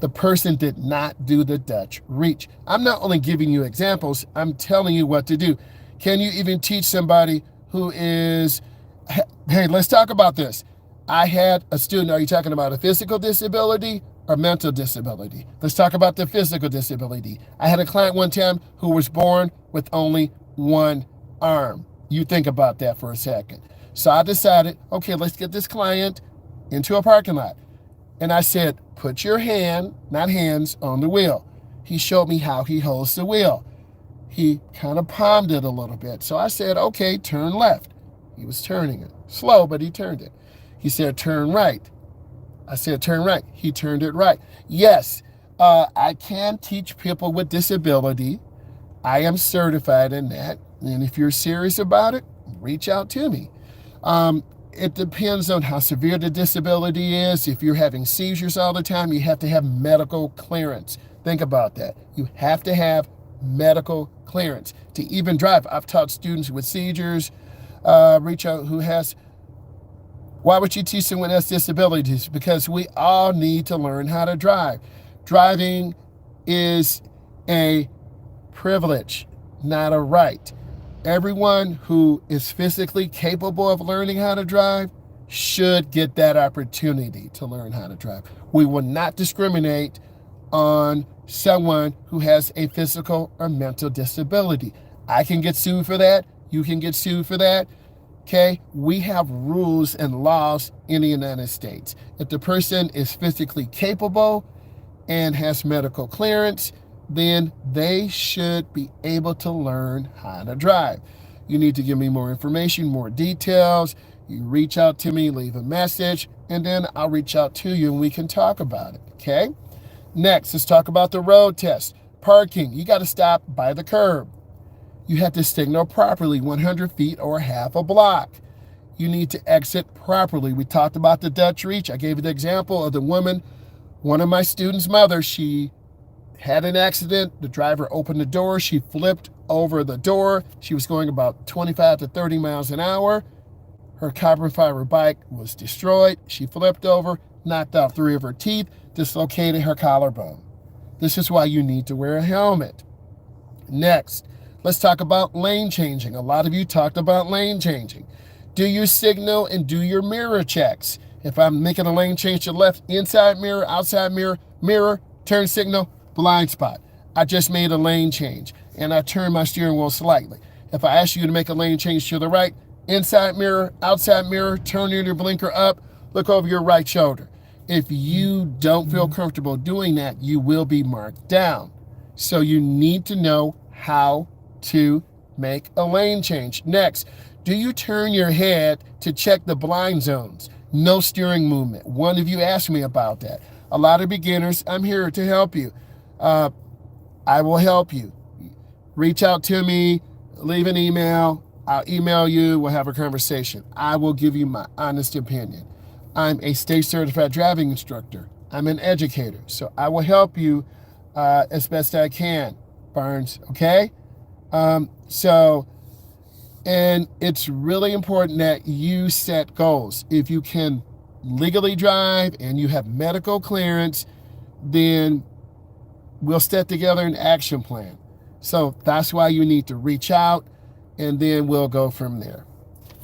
The person did not do the Dutch reach. I'm not only giving you examples, I'm telling you what to do. Can you even teach somebody who is, hey, let's talk about this. I had a student, are you talking about a physical disability or mental disability? Let's talk about the physical disability. I had a client one time who was born with only one arm. You think about that for a second. So I decided, okay, let's get this client into a parking lot. And I said, put your hand, not hands, on the wheel. He showed me how he holds the wheel. He kind of palmed it a little bit. So I said, okay, turn left. He was turning it. Slow, but he turned it. He said, turn right. I said, turn right. He turned it right. Yes, I can teach people with disability. I am certified in that. And if you're serious about it, reach out to me. It depends on how severe the disability is. If you're having seizures all the time, you have to have medical clearance. Think about that. You have to have medical clearance to even drive. I've taught students with seizures, reach out who has. Why would you teach someone who has disabilities? Because we all need to learn how to drive. Driving is a privilege, not a right. Everyone who is physically capable of learning how to drive should get that opportunity to learn how to drive. We will not discriminate on someone who has a physical or mental disability. I can get sued for that. You can get sued for that. Okay, we have rules and laws in the United States. If the person is physically capable and has medical clearance, then they should be able to learn how to drive. You need to give me more information, more details. You reach out to me, leave a message, and then I'll reach out to you and we can talk about it, okay? Next, let's talk about the road test. Parking, you got to stop by the curb. You have to signal properly, 100 feet or half a block. You need to exit properly. We talked about the Dutch reach. I gave you the example of the woman, one of my students' mother. She had an accident. The driver opened the door. She flipped over the door. She was going about 25 to 30 miles an hour. Her carbon fiber bike was destroyed. She flipped over, knocked out 3 of her teeth, dislocated her collarbone. This is why you need to wear a helmet. Next, let's talk about lane changing. A lot of you talked about lane changing. Do your signal and do your mirror checks. If I'm making a lane change to the left, inside mirror, outside mirror, mirror, turn signal, blind spot. I just made a lane change and I turned my steering wheel slightly. If I ask you to make a lane change to the right, inside mirror, outside mirror, turn your blinker up, look over your right shoulder. If you don't feel comfortable doing that, you will be marked down. So you need to know how to make a lane change. Next, do you turn your head to check the blind zones? No steering movement. One of you asked me about that. A lot of beginners, I'm here to help you. I will help you. Reach out to me, leave an email. I'll email you. We'll have a conversation. I will give you my honest opinion. I'm a state certified driving instructor. I'm an educator. So I will help you as best I can, Barnes. Okay? And it's really important that you set goals. If you can legally drive and you have medical clearance, then we'll set together an action plan. So that's why you need to reach out, and then we'll go from there.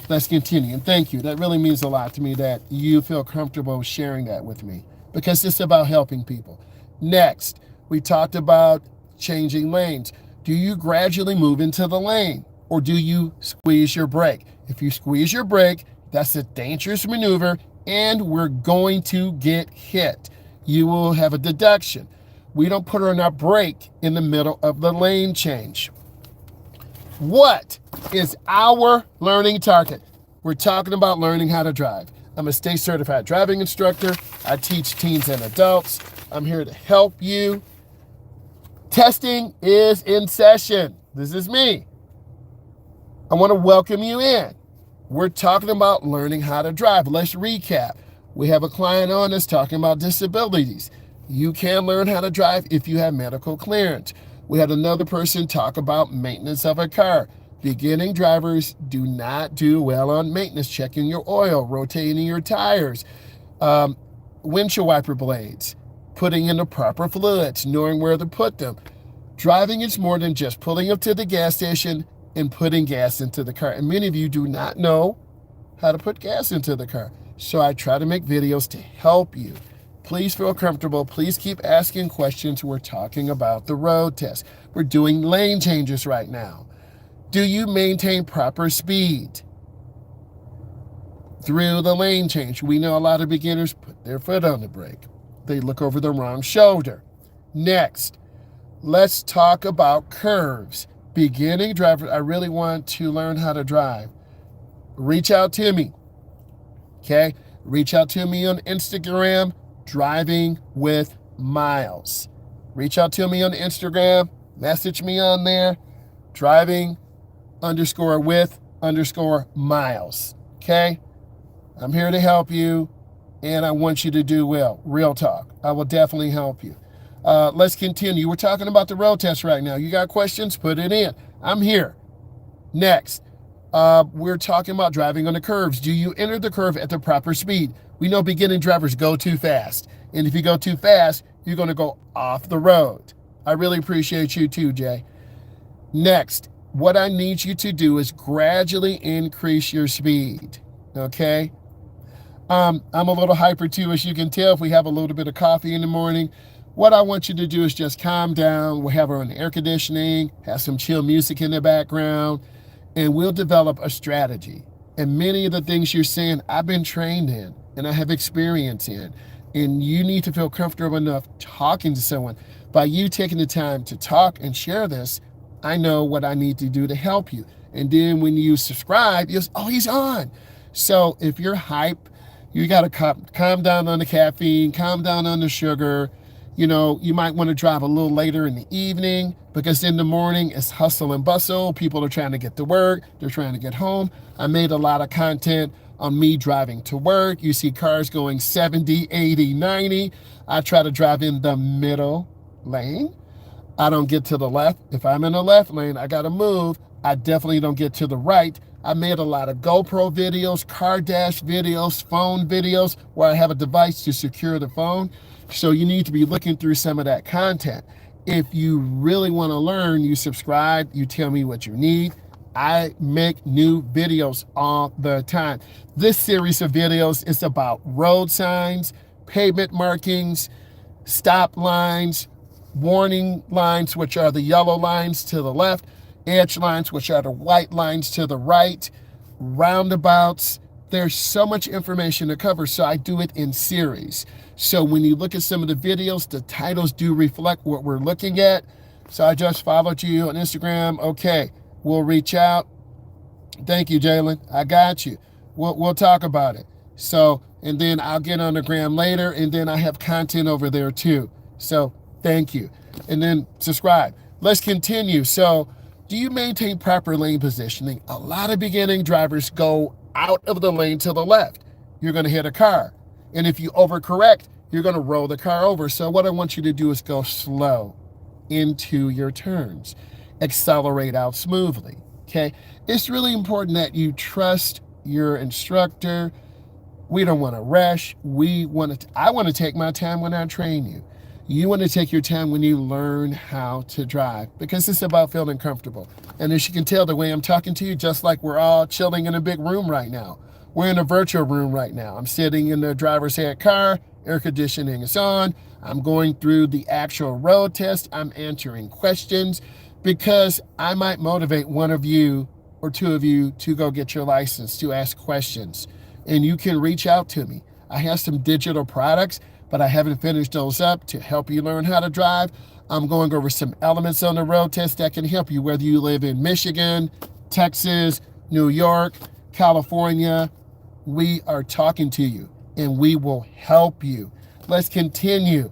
Let's continue. And thank you. That really means a lot to me that you feel comfortable sharing that with me, because it's about helping people. Next, we talked about changing lanes. Do you gradually move into the lane, or do you squeeze your brake? If you squeeze your brake, that's a dangerous maneuver, and we're going to get hit. You will have a deduction. We don't put on our brake in the middle of the lane change. What is our learning target? We're talking about learning how to drive. I'm a state certified driving instructor. I teach teens and adults. I'm here to help you. Testing is in session. This is me. I want to welcome you in. We're talking about learning how to drive. Let's recap. We have a client on us talking about disabilities. You can learn how to drive if you have medical clearance. We had another person talk about maintenance of a car. Beginning drivers do not do well on maintenance, checking your oil, rotating your tires, windshield wiper blades, putting in the proper fluids, knowing where to put them. Driving is more than just pulling up to the gas station and putting gas into the car. And many of you do not know how to put gas into the car. So I try to make videos to help you. Please feel comfortable. Please keep asking questions. We're talking about the road test. We're doing lane changes right now. Do you maintain proper speed through the lane change? We know a lot of beginners put their foot on the brake. They look over the wrong shoulder. Next, let's talk about curves. Beginning drivers, I really want to learn how to drive. Reach out to me. Okay? Reach out to me on Instagram, Driving with Myles. Reach out to me on Instagram, message me on there, driving_with_Myles. Okay? I'm here to help you, and I want you to do well. Real talk. I will definitely help you. Let's continue. We're talking about the road test right now. You got questions? Put it in. I'm here. Next, we're talking about driving on the curves. Do you enter the curve at the proper speed? We know beginning drivers go too fast. And if you go too fast, you're going to go off the road. I really appreciate you too, Jay. Next, what I need you to do is gradually increase your speed. Okay? I'm a little hyper too, as you can tell if we have a little bit of coffee in the morning. What I want you to do is just calm down. We'll have her on air conditioning, have some chill music in the background, and we'll develop a strategy. And many of the things you're saying, I've been trained in and I have experience in. And you need to feel comfortable enough talking to someone. By you taking the time to talk and share this, I know what I need to do to help you. And then when you subscribe, you'll say, oh, he's on. So if you're hype, you got to calm down on the caffeine, calm down on the sugar. You know, you might want to drive a little later in the evening, because in the morning it's hustle and bustle. People are trying to get to work. They're trying to get home. I made a lot of content on me driving to work. You see cars going 70, 80, 90. I try to drive in the middle lane. I don't get to the left. If I'm in the left lane, I got to move. I definitely don't get to the right. I made a lot of GoPro videos, car dash videos, phone videos, where I have a device to secure the phone. So you need to be looking through some of that content. If you really want to learn, you subscribe, you tell me what you need. I make new videos all the time. This series of videos is about road signs, pavement markings, stop lines, warning lines, which are the yellow lines to the left, edge lines, which are the white lines to the right, roundabouts, There's so much information to cover, so I do it in series. So when you look at some of the videos, the titles do reflect what we're looking at. So I just followed you on Instagram. Okay, we'll reach out. Thank you, Jalen. I got you. We'll talk about it. So, and then I'll get on the gram later, and then I have content over there too. So thank you. And then subscribe. Let's continue. So do you maintain proper lane positioning? A lot of beginning drivers go out of the lane to the left. You're going to hit a car. And if you overcorrect, you're going to roll the car over. So what I want you to do is go slow into your turns. Accelerate out smoothly. Okay? It's really important that you trust your instructor. We don't want to rush. I want to take my time when I train you. You want to take your time when you learn how to drive, because it's about feeling comfortable. And as you can tell, the way I'm talking to you, just like we're all chilling in a big room right now. We're in a virtual room right now. I'm sitting in the driver's head car, air conditioning is on. I'm going through the actual road test. I'm answering questions because I might motivate one of you or two of you to go get your license, to ask questions. And you can reach out to me. I have some digital products, but I haven't finished those up to help you learn how to drive. I'm going over some elements on the road test that can help you, whether you live in Michigan, Texas, New York, California. We are talking to you, and we will help you. Let's continue.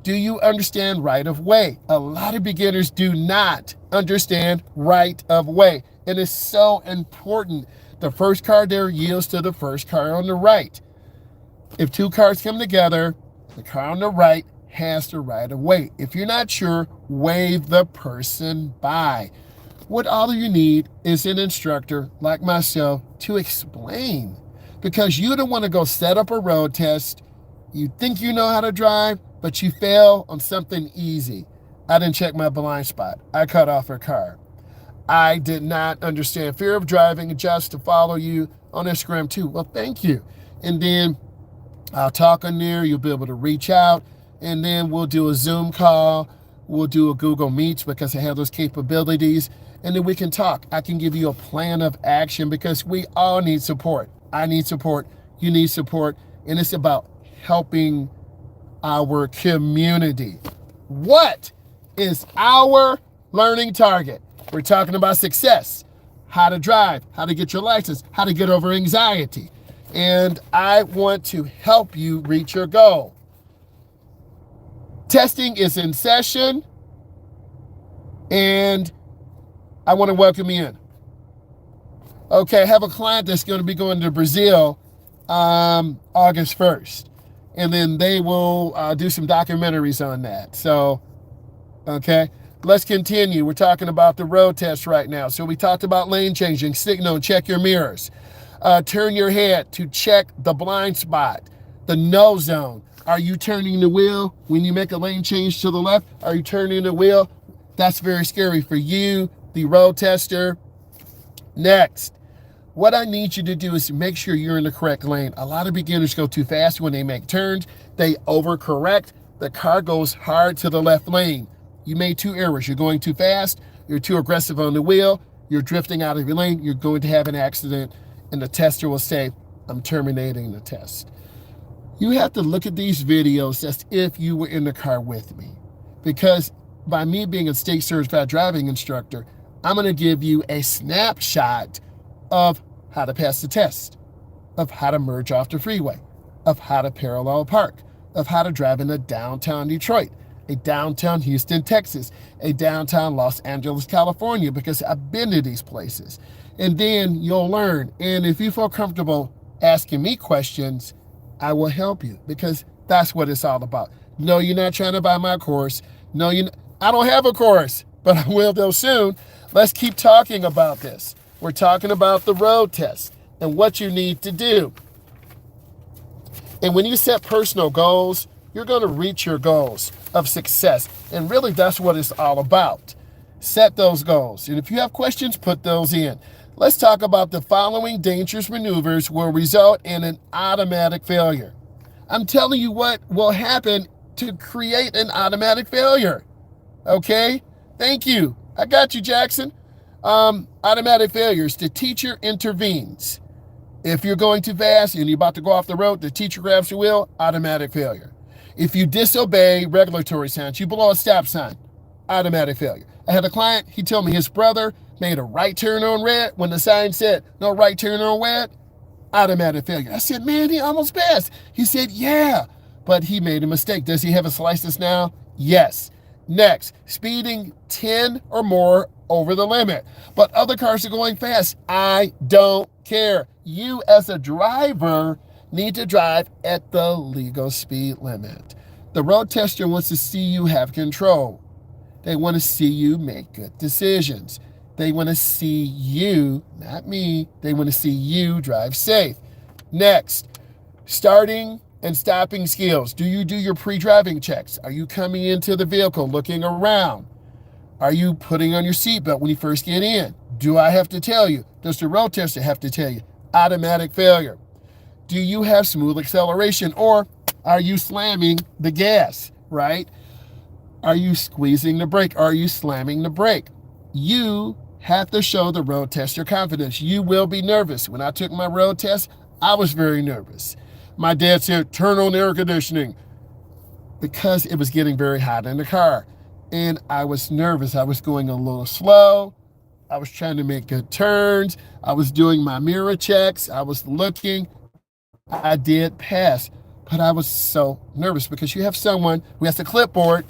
Do you understand right of way? A lot of beginners do not understand right of way. It is so important. The first car there yields to the first car on the right. If two cars come together, the car on the right has the right of way. If you're not sure, wave the person by. What all you need is an instructor like myself to explain, because you don't want to go set up a road test. You think you know how to drive, but you fail on something easy. I didn't check my blind spot. I cut off her car. I did not understand fear of driving, just to follow you on Instagram too. Well, thank you. And then I'll talk on there. You'll be able to reach out, and then we'll do a Zoom call. We'll do a Google Meets because I have those capabilities, and then we can talk. I can give you a plan of action because we all need support. I need support. You need support. And it's about helping our community. What is our learning target? We're talking about success, how to drive, how to get your license, how to get over anxiety. And I want to help you reach your goal. Testing is in session, and I want to welcome you in. Okay, I have a client that's going to be going to Brazil August 1st. And then they will do some documentaries on that. So, okay, let's continue. We're talking about the road test right now. So we talked about lane changing, signal, check your mirrors. Turn your head to check the blind spot, the no zone. Are you turning the wheel when you make a lane change to the left? Are you turning the wheel? That's very scary for you, the road tester. Next, what I need you to do is make sure you're in the correct lane. A lot of beginners go too fast when they make turns. They overcorrect. The car goes hard to the left lane. You made two errors. You're going too fast. You're too aggressive on the wheel. You're drifting out of your lane. You're going to have an accident, and the tester will say, I'm terminating the test. You have to look at these videos as if you were in the car with me, because by me being a state certified driving instructor, I'm going to give you a snapshot of how to pass the test, of how to merge off the freeway, of how to parallel park, of how to drive in a downtown Detroit, a downtown Houston, Texas, a downtown Los Angeles, California, because I've been to these places. And then you'll learn. And if you feel comfortable asking me questions, I will help you, because that's what it's all about. No, you're not trying to buy my course. No, I don't have a course, but I will though soon. Let's keep talking about this. We're talking about the road test and what you need to do. And when you set personal goals, you're going to reach your goals of success. And really, that's what it's all about. Set those goals. And if you have questions, put those in. Let's talk about the following dangerous maneuvers will result in an automatic failure. I'm telling you what will happen to create an automatic failure. Okay? Thank you. I got you, Jackson. Automatic failures. The teacher intervenes. If you're going too fast and you're about to go off the road, the teacher grabs your wheel, automatic failure. If you disobey regulatory signs, you blow a stop sign, automatic failure. I had a client, he told me his brother made a right turn on red when the sign said no right turn on red, automatic failure. I said, man, he almost passed. He said, yeah, but he made a mistake. Does he have his license now? Yes. Next, speeding 10 or more over the limit, but other cars are going fast. I don't care. You as a driver need to drive at the legal speed limit. The road tester wants to see you have control. They want to see you make good decisions. They want to see you, not me, they want to see you drive safe. Next, starting and stopping skills. Do you do your pre-driving checks? Are you coming into the vehicle looking around? Are you putting on your seatbelt when you first get in? Do I have to tell you? Does the road tester have to tell you? Automatic failure. Do you have smooth acceleration, or are you slamming the gas, right? Are you squeezing the brake? Are you slamming the brake? You have to show the road tester confidence. You will be nervous. When I took my road test, I was very nervous. My dad said, turn on the air conditioning, because it was getting very hot in the car. And I was nervous. I was going a little slow. I was trying to make good turns. I was doing my mirror checks. I was looking. I did pass, but I was so nervous because you have someone who has the clipboard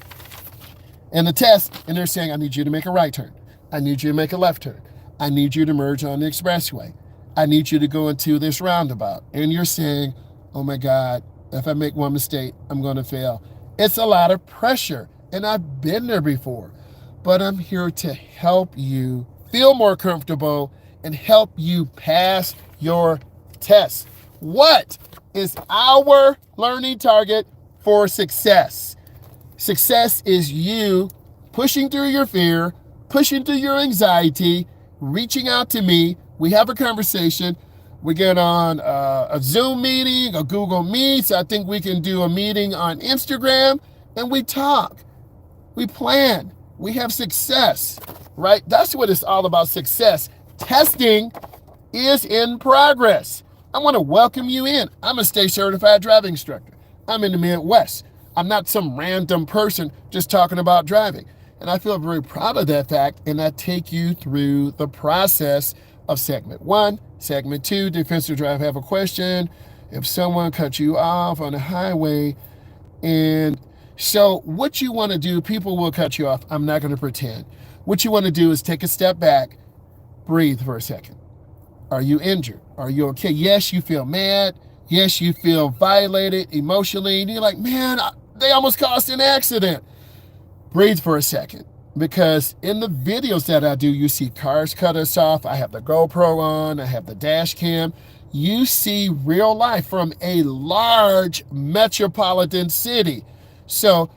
and the test, and they're saying, I need you to make a right turn. I need you to make a left turn. I need you to merge on the expressway. I need you to go into this roundabout. And you're saying, oh my God, if I make one mistake, I'm going to fail. It's a lot of pressure, and I've been there before, but I'm here to help you feel more comfortable and help you pass your test. What is our learning target for success? Success is you pushing through your fear, pushing through your anxiety, reaching out to me. We have a conversation. We get on a Zoom meeting, a Google Meets. I think we can do a meeting on Instagram, and we talk. We plan. We have success, right? That's what it's all about, success. Testing is in progress. I want to welcome you in. I'm a state certified driving instructor. I'm in the Midwest. I'm not some random person just talking about driving. And I feel very proud of that fact. And I take you through the process of segment 1, segment 2, defensive drive. Have a question. If someone cuts you off on the highway, and so what you want to do, people will cut you off. I'm not going to pretend. What you want to do is take a step back, breathe for a second. Are you injured? Are you okay? Yes, you feel mad. Yes, you feel violated emotionally. And you're like, man, they almost caused an accident. Breathe for a second, because in the videos that I do, you see cars cut us off. I have the GoPro on. I have the dash cam. You see real life from a large metropolitan city. So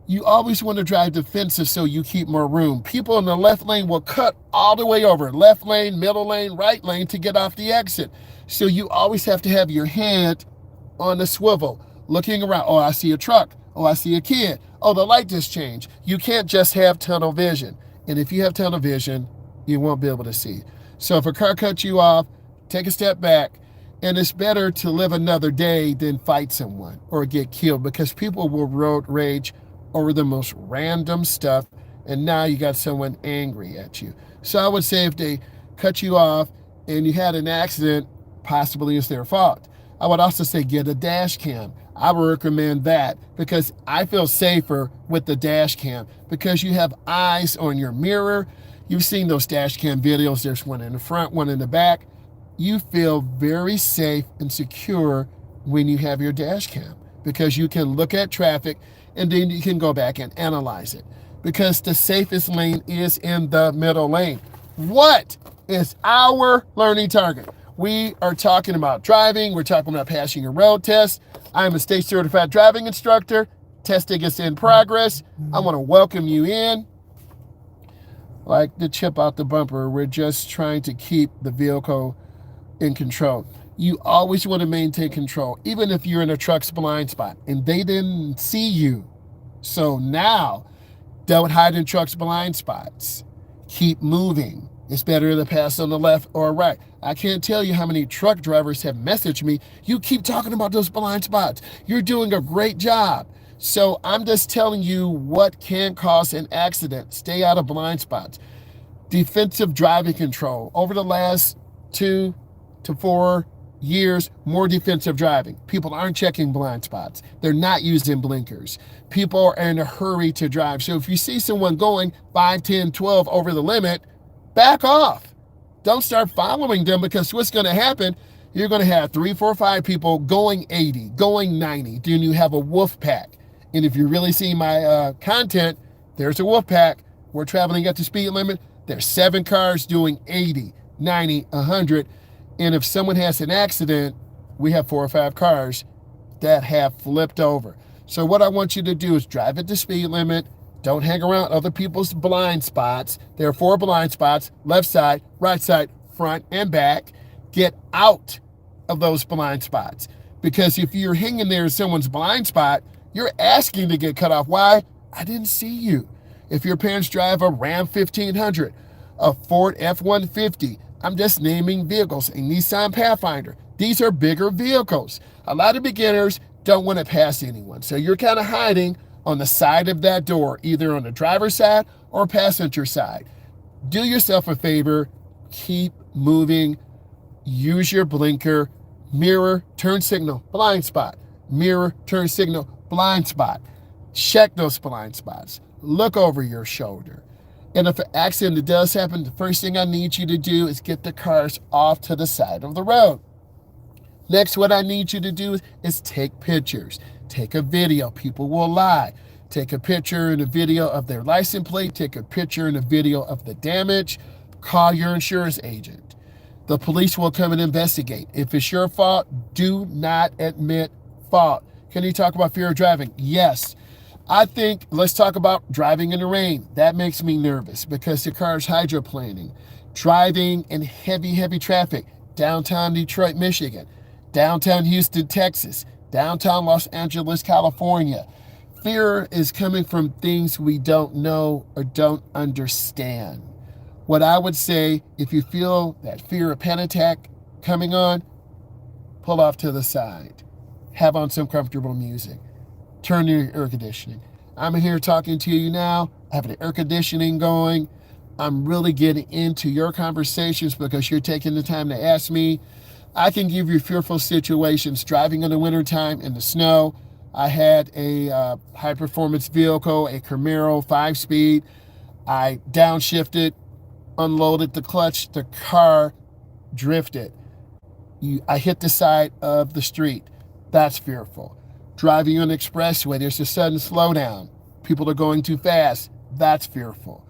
you always want to drive defensive so you keep more room. People in the left lane will cut all the way over. Left lane, middle lane, right lane to get off the exit. So you always have to have your head on the swivel, looking around. Oh, I see a truck. Oh, I see a kid. Oh, the light just changed. You can't just have tunnel vision. And if you have tunnel vision, you won't be able to see. So if a car cuts you off, take a step back. And it's better to live another day than fight someone or get killed, because people will road rage over the most random stuff, and now you got someone angry at you. So I would say if they cut you off and you had an accident, possibly it's their fault. I would also say get a dash cam. I would recommend that, because I feel safer with the dash cam, because you have eyes on your mirror. You've seen those dash cam videos. There's one in the front, one in the back. You feel very safe and secure when you have your dash cam, because you can look at traffic and then you can go back and analyze it, because the safest lane is in the middle lane. What is our learning target? We are talking about driving. We're talking about passing your road test. I'm a state certified driving instructor. Testing is in progress. I want to welcome you in. Like the chip out the bumper, we're just trying to keep the vehicle in control. You always want to maintain control, even if you're in a truck's blind spot and they didn't see you. So now, don't hide in trucks' blind spots. Keep moving. It's better to pass on the left or right. I can't tell you how many truck drivers have messaged me. You keep talking about those blind spots. You're doing a great job. So I'm just telling you what can cause an accident. Stay out of blind spots. Defensive driving control. Over the last 2 to 4 years, more defensive driving. People aren't checking blind spots. They're not using blinkers. People are in a hurry to drive. So if you see someone going 5, 10, 12 over the limit, back off. Don't start following them, because what's going to happen, you're going to have 3, 4, 5 people going 80, going 90. Then you have a wolf pack. And if you really see my content, there's a wolf pack. We're traveling at the speed limit. There's 7 cars doing 80, 90, 100. And if someone has an accident, we have 4 or 5 cars that have flipped over. So what I want you to do is drive at the speed limit. Don't hang around other people's blind spots. There are 4 blind spots: left side, right side, front, and back. Get out of those blind spots. Because if you're hanging there in someone's blind spot, you're asking to get cut off. Why? I didn't see you. If your parents drive a Ram 1500, a Ford F-150, I'm just naming vehicles, a Nissan Pathfinder. These are bigger vehicles. A lot of beginners don't want to pass anyone. So you're kind of hiding on the side of that door, either on the driver's side or passenger side. Do yourself a favor. Keep moving. Use your blinker. Mirror, turn signal, blind spot. Mirror, turn signal, blind spot. Check those blind spots. Look over your shoulder. And if an accident does happen, the first thing I need you to do is get the cars off to the side of the road. Next, what I need you to do is take pictures. Take a video. People will lie. Take a picture and a video of their license plate. Take a picture and a video of the damage. Call your insurance agent. The police will come and investigate. If it's your fault, do not admit fault. Can you talk about fear of driving? Yes. I think, let's talk about driving in the rain. That makes me nervous because the car's hydroplaning. Driving in heavy, heavy traffic. Downtown Detroit, Michigan. Downtown Houston, Texas. Downtown Los Angeles, California. Fear is coming from things we don't know or don't understand. What I would say, if you feel that fear of panic attack coming on, pull off to the side. Have on some comfortable music. Turn your air conditioning. I'm here talking to you now. I have the air conditioning going. I'm really getting into your conversations because you're taking the time to ask me. I can give you fearful situations driving in the wintertime in the snow. I had a high-performance vehicle, a Camaro 5-speed. I downshifted, unloaded the clutch. The car drifted. I hit the side of the street. That's fearful. Driving on the expressway, there's a sudden slowdown. People are going too fast. That's fearful.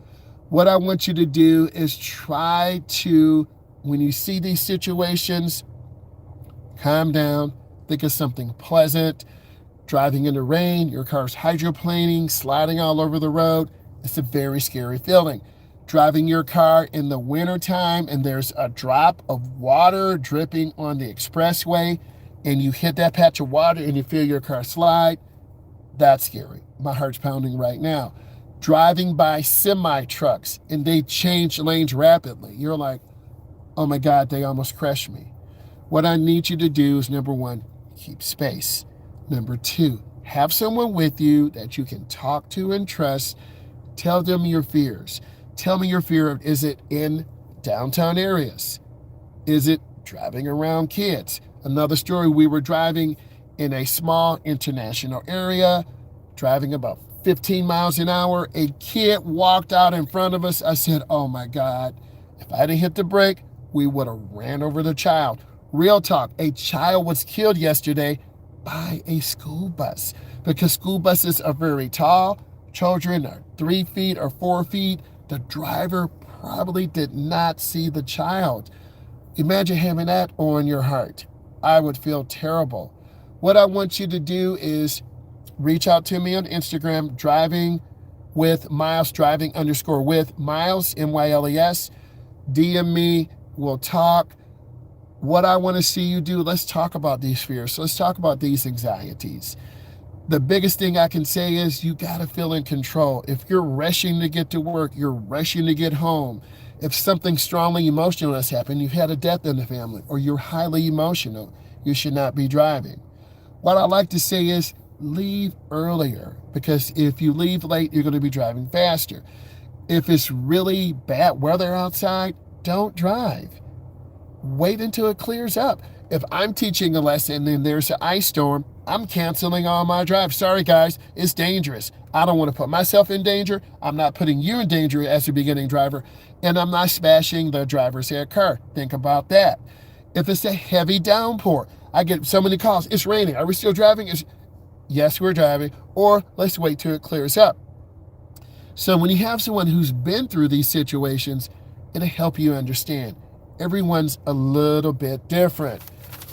What I want you to do is try to, when you see these situations, calm down, think of something pleasant. Driving in the rain, your car's hydroplaning, sliding all over the road. It's a very scary feeling. Driving your car in the wintertime and there's a drop of water dripping on the expressway and you hit that patch of water and you feel your car slide, that's scary. My heart's pounding right now. Driving by semi-trucks and they change lanes rapidly. You're like, oh my God, they almost crashed me. What I need you to do is, number 1, keep space. Number 2, have someone with you that you can talk to and trust. Tell them your fears. Tell me your fear. Is it in downtown areas? Is it driving around kids? Another story, we were driving in a small international area, driving about 15 miles an hour. A kid walked out in front of us. I said, oh my God, if I hadn't hit the brake, we would have ran over the child. Real talk, a child was killed yesterday by a school bus because school buses are very tall. Children are 3 feet or 4 feet. The driver probably did not see the child. Imagine having that on your heart. I would feel terrible. What I want you to do is reach out to me on Instagram, driving with Myles, driving_with Myles, Myles. DM me, we'll talk. What I want to see you do, let's talk about these fears. Let's talk about these anxieties. The biggest thing I can say is you got to feel in control. If you're rushing to get to work, you're rushing to get home, If something strongly emotional has happened, you've had a death in the family, or you're highly emotional, you should not be driving. What I like to say is leave earlier, because if you leave late, you're going to be driving faster. If it's really bad weather outside, don't drive. Wait until it clears up. If I'm teaching a lesson and there's an ice storm, I'm canceling all my drives. Sorry, guys, it's dangerous. I don't want to put myself in danger. I'm not putting you in danger as a beginning driver, and I'm not smashing the driver's head car. Think about that. If it's a heavy downpour, I get so many calls. It's raining. Are we still driving? Yes, we're driving. Or let's wait till it clears up. So when you have someone who's been through these situations, it'll help you understand. Everyone's a little bit different.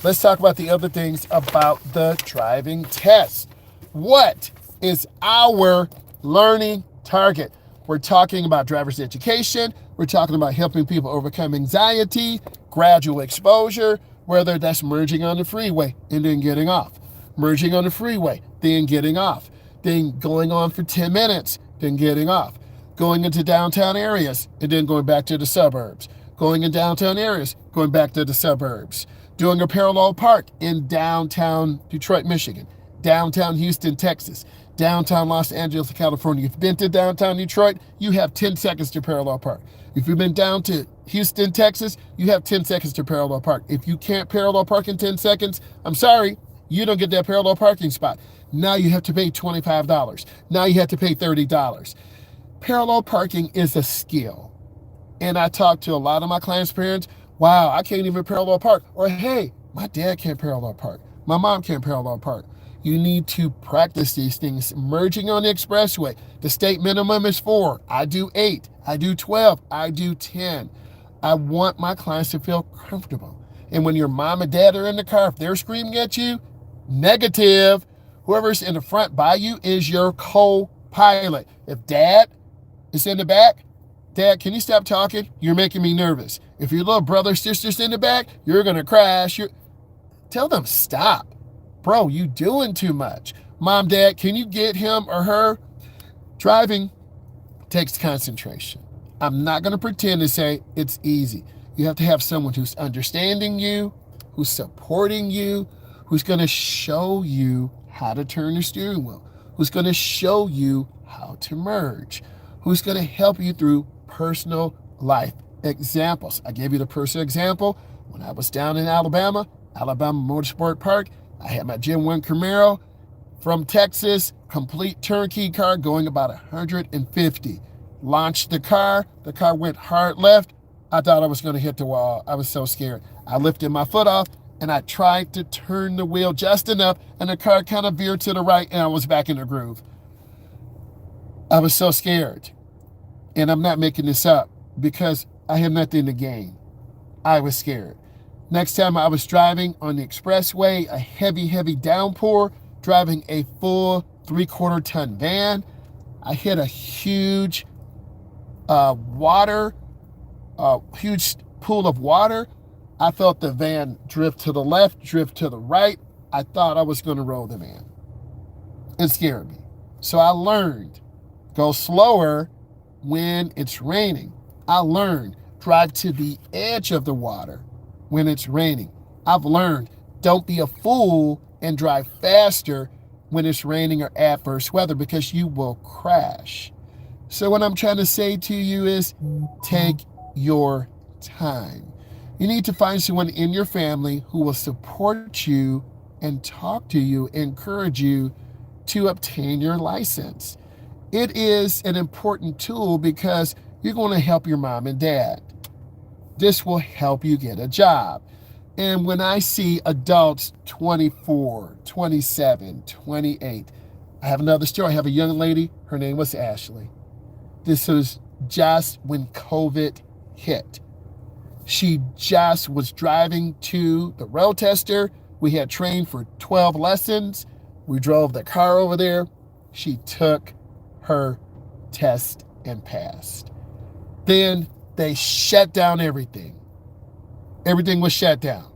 Let's talk about the other things about the driving test. What is our learning target? We're talking about driver's education. We're talking about helping people overcome anxiety, gradual exposure, whether that's merging on the freeway and then getting off. Merging on the freeway, then getting off. Then going on for 10 minutes, then getting off. Going into downtown areas and then going back to the suburbs. Going in downtown areas, going back to the suburbs. Doing a parallel park in downtown Detroit, Michigan. Downtown Houston, Texas. Downtown Los Angeles, California. If you've been to downtown Detroit, you have 10 seconds to parallel park. If you've been down to Houston, Texas, you have 10 seconds to parallel park. If you can't parallel park in 10 seconds, I'm sorry, you don't get that parallel parking spot. Now you have to pay $25. Now you have to pay $30. Parallel parking is a skill. And I talk to a lot of my clients' parents, wow, I can't even parallel park. Or, hey, my dad can't parallel park. My mom can't parallel park. You need to practice these things. Merging on the expressway, the state minimum is 4. I do 8. I do 12. I do 10. I want my clients to feel comfortable. And when your mom and dad are in the car, if they're screaming at you, negative. Whoever's in the front by you is your co-pilot. If dad is in the back, Dad, can you stop talking? You're making me nervous. If your little brother, sister's in the back, you're going to crash. Tell them, stop. Bro, you doing too much. Mom, Dad, can you get him or her? Driving takes concentration. I'm not going to pretend to say it's easy. You have to have someone who's understanding you, who's supporting you, who's going to show you how to turn the steering wheel, who's going to show you how to merge, who's going to help you through personal life examples. I gave you the personal example when I was down in Alabama Motorsport Park. I had my Gen 1 Camaro from Texas, complete turnkey car going about 150. Launched the car went hard left. I thought I was going to hit the wall. I was so scared. I lifted my foot off and I tried to turn the wheel just enough, and the car kind of veered to the right and I was back in the groove. I was so scared. And I'm not making this up because I have nothing to gain. I was scared. Next time I was driving on the expressway, a heavy downpour, driving a full 3/4 ton van. I hit a huge huge pool of water. I felt the van drift to the left, drift to the right. I thought I was going to roll the van. It scared me. So I learned, go slower when it's raining. I learned, drive to the edge of the water when it's raining. I've learned, don't be a fool and drive faster when it's raining or adverse weather, because you will crash. So what I'm trying to say to you is take your time. You need to find someone in your family who will support you and talk to you, encourage you to obtain your license. It is an important tool because you're going to help your mom and dad. This will help you get a job. And when I see adults 24, 27, 28, I have another story. I have a young lady. Her name was Ashley. This was just when COVID hit. She just was driving to the road tester. We had trained for 12 lessons. We drove the car over there. She took her test and passed. Then they shut down everything. Everything was shut down.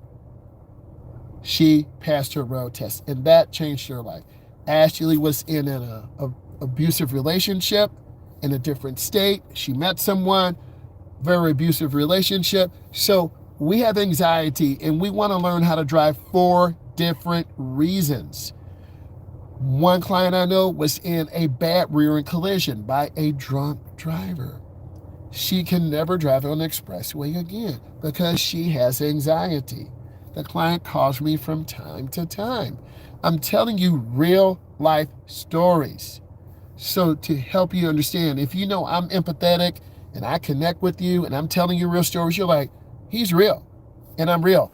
She passed her road test, and that changed her life. Ashley was in an abusive relationship in a different state. She met someone. very abusive relationship. So we have anxiety and we want to learn how to drive for different reasons. One client I know was in a bad rear-end collision by a drunk driver. She can never drive on the expressway again because she has anxiety. The client calls me from time to time. I'm telling you real life stories. So to help you understand, if you know I'm empathetic and I connect with you and I'm telling you real stories, you're like, he's real and I'm real.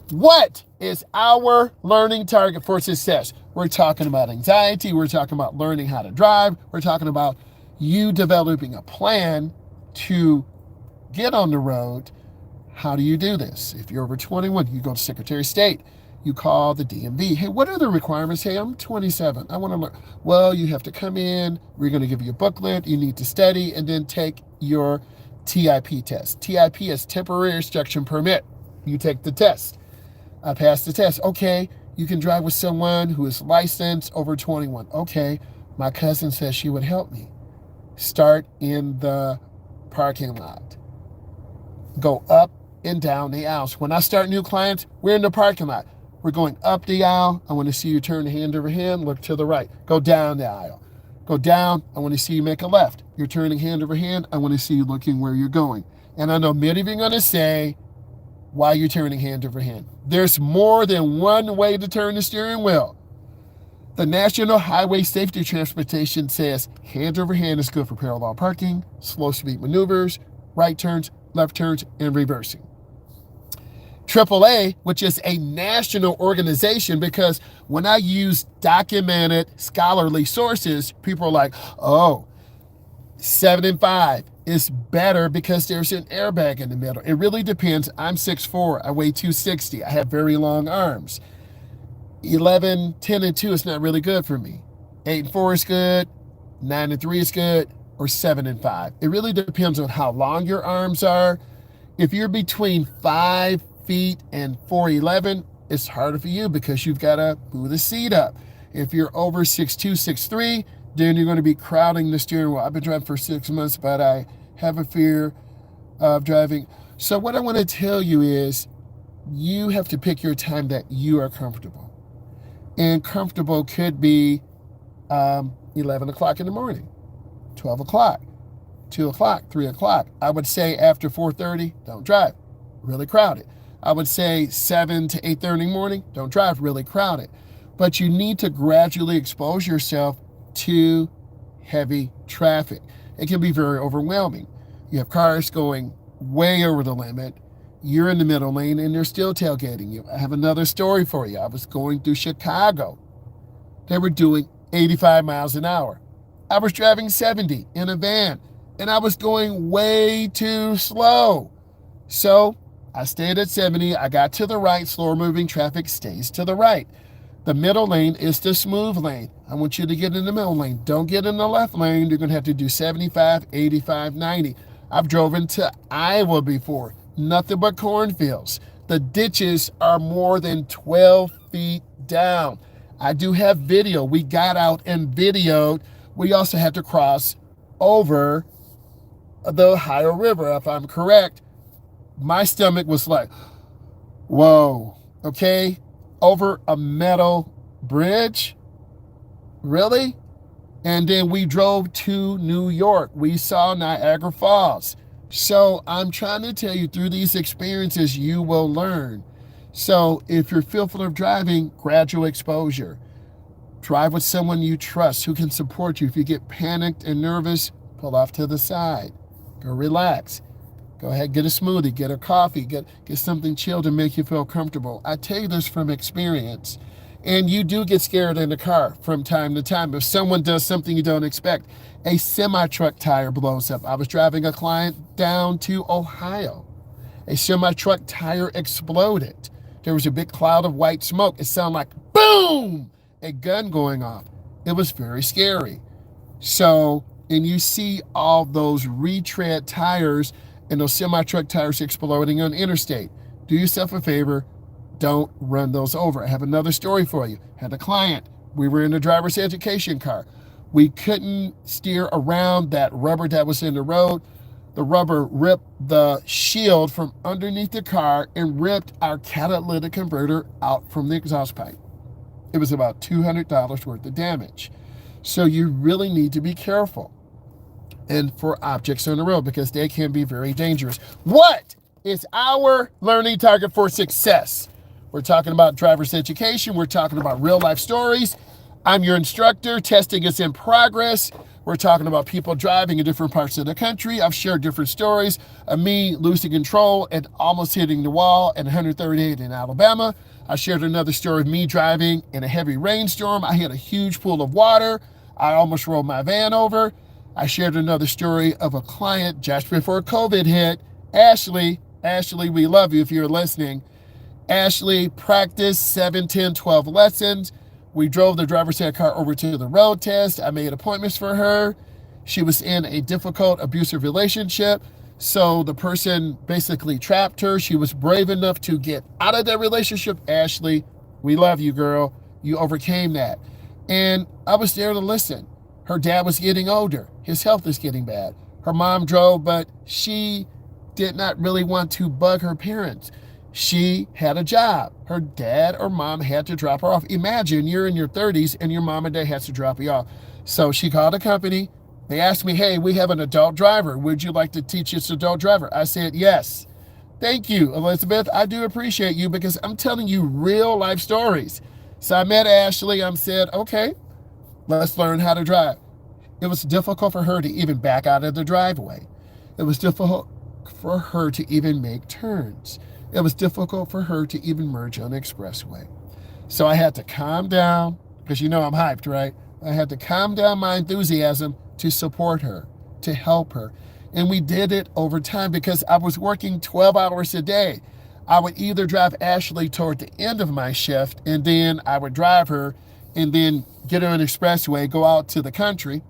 What is our learning target for success? We're talking about anxiety. We're talking about learning how to drive. We're talking about you developing a plan to get on the road. How do you do this? If you're over 21, you go to Secretary of State. You call the DMV. Hey, what are the requirements? Hey, I'm 27. I want to learn. Well, you have to come in. We're going to give you a booklet. You need to study and then take your TIP test. TIP is Temporary Instruction Permit. You take the test. I passed the test. Okay, you can drive with someone who is licensed over 21. Okay, my cousin says she would help me. Start in the parking lot. Go up and down the aisles. When I start new clients, we're in the parking lot. We're going up the aisle. I want to see you turn hand over hand, look to the right. Go down the aisle. Go down. I want to see you make a left. You're turning hand over hand. I want to see you looking where you're going. And I know many of you are going to say, why you're turning hand over hand. There's more than one way to turn the steering wheel. The National Highway Safety Transportation says hand over hand is good for parallel parking, slow speed maneuvers, right turns, left turns, and reversing. AAA, which is a national organization, because when I use documented scholarly sources, people are like, oh, 7 and 5 is better because there's an airbag in the middle. It really depends. I'm 6'4", I weigh 260. I have very long arms. 11, 10 and 2 is not really good for me. 8 and 4 is good. 9 and 3 is good. Or 7 and 5. It really depends on how long your arms are. If you're between 5 feet and 4'11", it's harder for you because you've got to move the seat up. If you're over 6'2", 6'3", then you're going to be crowding the steering wheel. I've been driving for 6 months, but I have a fear of driving. So what I want to tell you is you have to pick your time that you are comfortable. And comfortable could be 11 o'clock in the morning, 12 o'clock, 2 o'clock, 3 o'clock. I would say after 4:30, don't drive, really crowded. I would say 7 to 8:30 in the morning, don't drive, really crowded. But you need to gradually expose yourself to heavy traffic. It can be very overwhelming. You have cars going way over the limit. You're in the middle lane and they're still tailgating you. I have another story for you. I was going through Chicago. They were doing 85 miles an hour. I was driving 70 in a van and I was going way too slow. So I stayed at 70. I got to the right. Slower moving traffic stays to the right. The middle lane is the smooth lane. I want you to get in the middle lane. Don't get in the left lane. You're going to have to do 75, 85, 90. I've driven to Iowa before. Nothing but cornfields. The ditches are more than 12 feet down. I do have video. We got out and videoed. We also had to cross over the Ohio River, if I'm correct. My stomach was like, whoa, okay? Over a metal bridge? Really? And then we drove to New York. We saw Niagara Falls. So I'm trying to tell you, through these experiences, you will learn. So if you're fearful of driving, gradual exposure. Drive with someone you trust who can support you. If you get panicked and nervous, pull off to the side. Go relax. Go ahead, get a smoothie, get a coffee, get something chilled to make you feel comfortable. I tell you this from experience. And you do get scared in the car from time to time. If someone does something you don't expect, a semi-truck tire blows up. I was driving a client down to Ohio. A semi-truck tire exploded. There was a big cloud of white smoke. It sounded like boom, a gun going off. It was very scary. So, and you see all those retread tires and those semi-truck tires exploding on the interstate. Do yourself a favor. Don't run those over. I have another story for you. Had a client. We were in a driver's education car. We couldn't steer around that rubber that was in the road. The rubber ripped the shield from underneath the car and ripped our catalytic converter out from the exhaust pipe. It was about $200 worth of damage. So you really need to be careful and for objects on the road because they can be very dangerous. What is our learning target for success? We're talking about driver's education. We're talking about real life stories. I'm your instructor. Testing is in progress. We're talking about people driving in different parts of the country. I've shared different stories of me losing control and almost hitting the wall at 138 in Alabama. I shared another story of me driving in a heavy rainstorm. I hit a huge pool of water. I almost rolled my van over. I shared another story of a client just before COVID hit. Ashley, we love you if you're listening. Ashley practiced 7, 10, 12 lessons. We drove the driver's ed car over to the road test. I made appointments for her. She was in a difficult, abusive relationship. So the person basically trapped her. She was brave enough to get out of that relationship. Ashley, we love you, girl. You overcame that. And I was there to listen. Her dad was getting older. His health is getting bad. Her mom drove, but she did not really want to bug her parents. She had a job. Her dad or mom had to drop her off. Imagine you're in your 30s and your mom and dad has to drop you off. So she called a company. They asked me, hey, we have an adult driver. Would you like to teach this adult driver? I said, yes. Thank you, Elizabeth. I do appreciate you because I'm telling you real life stories. So I met Ashley. I said, okay, let's learn how to drive. It was difficult for her to even back out of the driveway. It was difficult for her to even make turns. It was difficult for her to even merge on the expressway. So I had to calm down, because you know I'm hyped, right? I had to calm down my enthusiasm to support her, to help her. And we did it over time because I was working 12 hours a day. I would either drive Ashley toward the end of my shift, and then I would drive her and then get her on the expressway, go out to the country,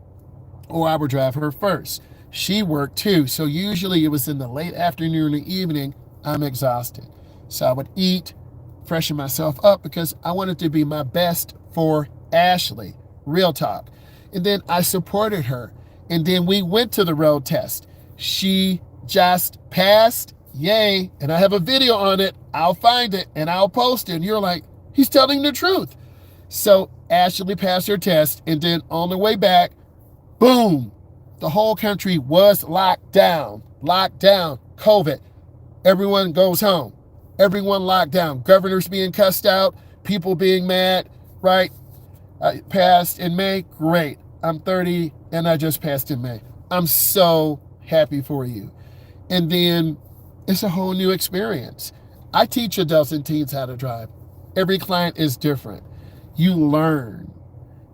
or I would drive her first. She worked too, so usually it was in the late afternoon or evening. I'm exhausted. So I would eat, freshen myself up because I wanted to be my best for Ashley. Real talk. And then I supported her. And then we went to the road test. She just passed. Yay. And I have a video on it. I'll find it and I'll post it. And you're like, he's telling the truth. So Ashley passed her test. And then on the way back, boom, the whole country was locked down. COVID. Everyone goes home. Everyone locked down. Governors being cussed out. People being mad, right? I passed in May. Great. I'm 30 and I just passed in May. I'm so happy for you. And then it's a whole new experience. I teach adults and teens how to drive. Every client is different. You learn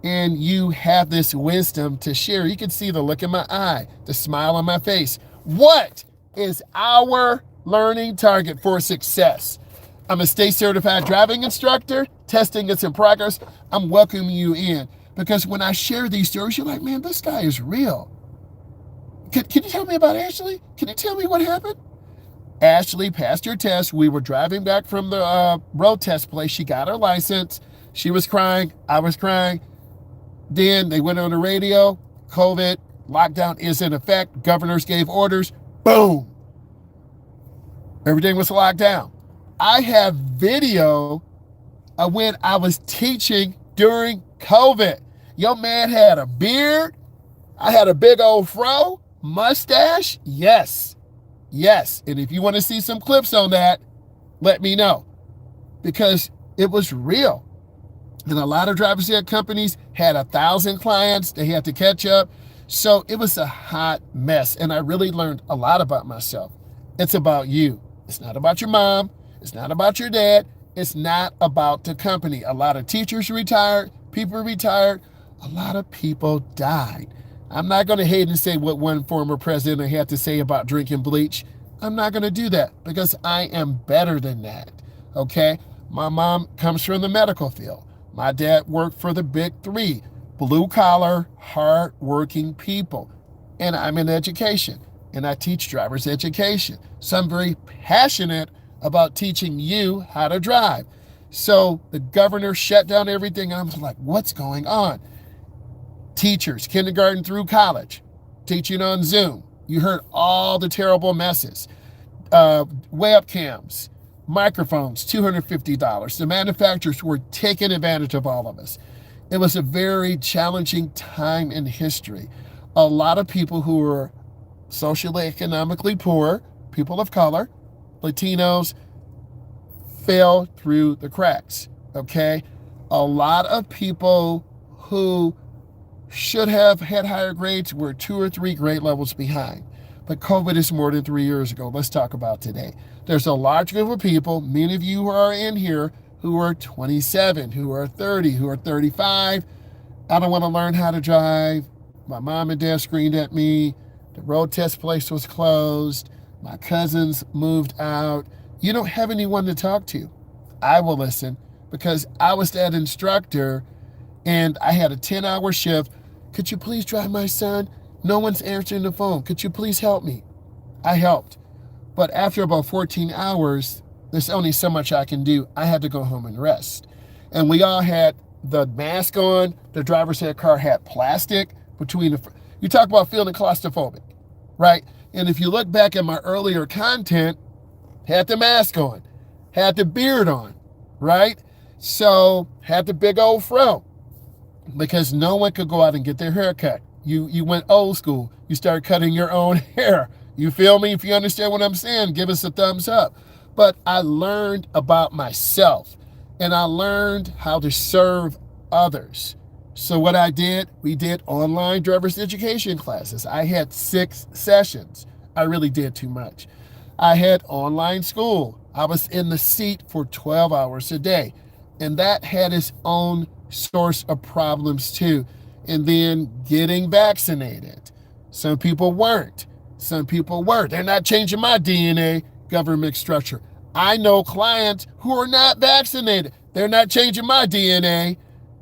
and you have this wisdom to share. You can see the look in my eye, the smile on my face. What is our learning target for success? I'm a state certified driving instructor. Testing is in progress. I'm welcoming you in because when I share these stories, you're like, man, this guy is real. Can you tell me about Ashley? Can you tell me what happened? Ashley passed her test. We were driving back from the road test place. She got her license. She was crying. I was crying. Then they went on the radio. COVID lockdown is in effect. Governors gave orders. Boom. Everything was locked down. I have video of when I was teaching during COVID. Your man had a beard. I had a big old fro, mustache. Yes. And if you want to see some clips on that, let me know because it was real. And a lot of driver's ed companies had 1,000 clients. They had to catch up. So it was a hot mess. And I really learned a lot about myself. It's about you. It's not about your mom. It's not about your dad. It's not about the company. A lot of teachers retired. People retired. A lot of people died. I'm not going to hate and say what one former president had to say about drinking bleach. I'm not going to do that because I am better than that. Okay? My mom comes from the medical field. My dad worked for the big three, blue collar, hard working people. And I'm in education and I teach driver's education. So I'm very passionate about teaching you how to drive. So the governor shut down everything. And I was like, what's going on? Teachers, kindergarten through college, teaching on Zoom. You heard all the terrible messes. Webcams, microphones, $250. The manufacturers were taking advantage of all of us. It was a very challenging time in history. A lot of people who were socially economically poor, people of color, Latinos, fell through the cracks. Okay? A lot of people who should have had higher grades were 2 or 3 grade levels behind. But COVID is more than 3 years ago. Let's talk about today. There's a large group of people, many of you who are in here, who are 27, who are 30, who are 35. I don't want to learn how to drive. My mom and dad screamed at me. The road test place was closed. My cousins moved out. You don't have anyone to talk to. I will listen because I was that instructor and I had a 10-hour shift. Could you please drive my son? No one's answering the phone. Could you please help me? I helped. But after about 14 hours, there's only so much I can do. I had to go home and rest. And we all had the mask on. The driver's car had plastic between the... You talk about feeling claustrophobic, right? And if you look back at my earlier content, had the mask on, had the beard on, right? So had the big old fro because no one could go out and get their hair cut. You went old school. You started cutting your own hair. You feel me? If you understand what I'm saying, give us a thumbs up. But I learned about myself and I learned how to serve others. So what I did, we did online driver's education classes. I had 6 sessions. I really did too much. I had online school. I was in the seat for 12 hours a day. And that had its own source of problems too. And then getting vaccinated. Some people weren't. Some people were. They're not changing my DNA, government structure. I know clients who are not vaccinated. They're not changing my DNA.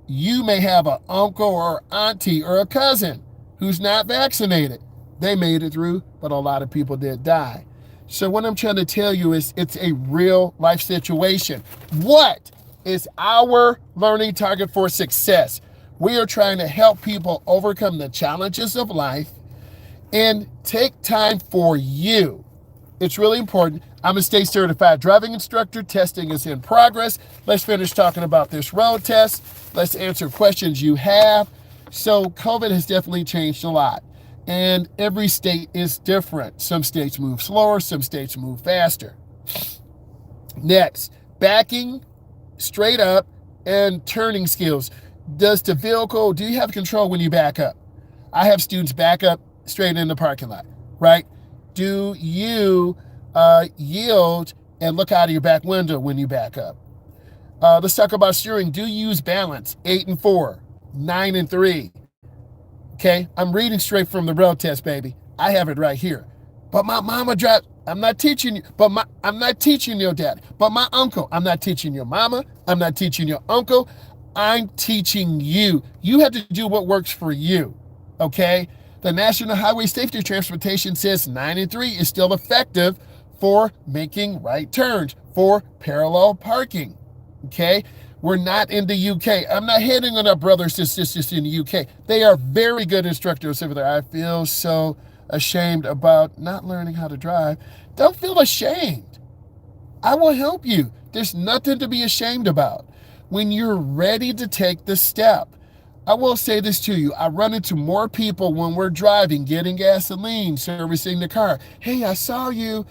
You may have an uncle or auntie or a cousin who's not vaccinated. They made it through, but a lot of people did die. So what I'm trying to tell you is it's a real life situation. What is our learning target for success? We are trying to help people overcome the challenges of life and take time for you. It's really important. I'm a state certified driving instructor. Testing is in progress. Let's finish talking about this road test. Let's answer questions you have. So COVID has definitely changed a lot. And every state is different. Some states move slower, some states move faster. Next, backing straight up and turning skills. Do you have control when you back up? I have students back up straight in the parking lot, right? Do you yield and look out of your back window when you back up? Let's talk about steering. Do you use balance? 8 and 4, 9 and 3. Okay, I'm reading straight from the road test, baby. I have it right here. But my mama drives. I'm not teaching you, I'm not teaching your dad. But my uncle, I'm not teaching your mama. I'm not teaching your uncle. I'm teaching you. You have to do what works for you. Okay? The National Highway Safety Transportation says 9 and 3 is still effective for making right turns, for parallel parking. Okay? We're not in the UK. I'm not hitting on our brothers and sisters in the UK. They are very good instructors over there. I feel so ashamed about not learning how to drive. Don't feel ashamed. I will help you. There's nothing to be ashamed about. When you're ready to take the step, I will say this to you. I run into more people when we're driving, getting gasoline, servicing the car. Hey, I saw you.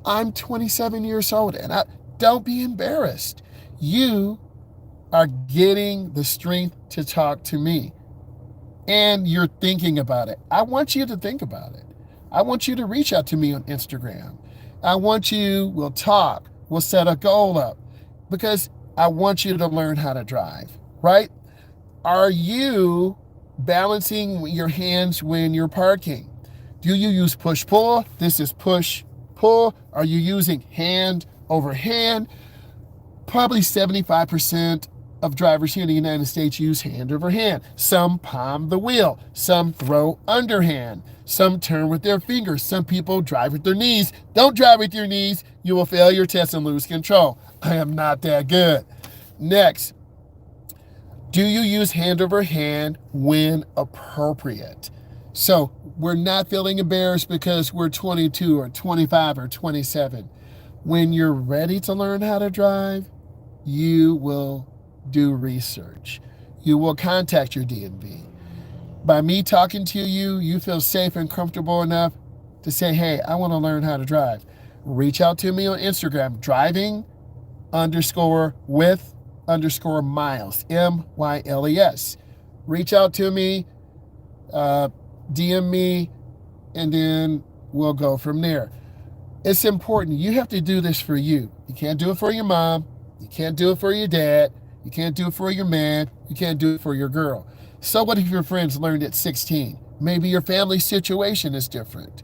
I'm 27 years old. And don't be embarrassed. You are getting the strength to talk to me. And you're thinking about it. I want you to think about it. I want you to reach out to me on Instagram. We'll talk. We'll set a goal up. Because I want you to learn how to drive, right? Are you balancing your hands when you're parking? Do you use push-pull? This is push-pull. Are you using hand over hand? Probably 75% of drivers here in the United States use hand over hand. Some palm the wheel. Some throw underhand. Some turn with their fingers. Some people drive with their knees. Don't drive with your knees. You will fail your test and lose control. I am not that good. Next, do you use hand over hand when appropriate? So we're not feeling embarrassed because we're 22 or 25 or 27. When you're ready to learn how to drive, you will do research. You will contact your DMV. By me talking to you, you feel safe and comfortable enough to say, hey, I want to learn how to drive. Reach out to me on Instagram, driving underscore with underscore Myles, Myles. Reach out to me, DM me, and then we'll go from there. It's important. You have to do this for you. You can't do it for your mom. You can't do it for your dad. You can't do it for your man. You can't do it for your girl. So what if your friends learned at 16? Maybe your family situation is different.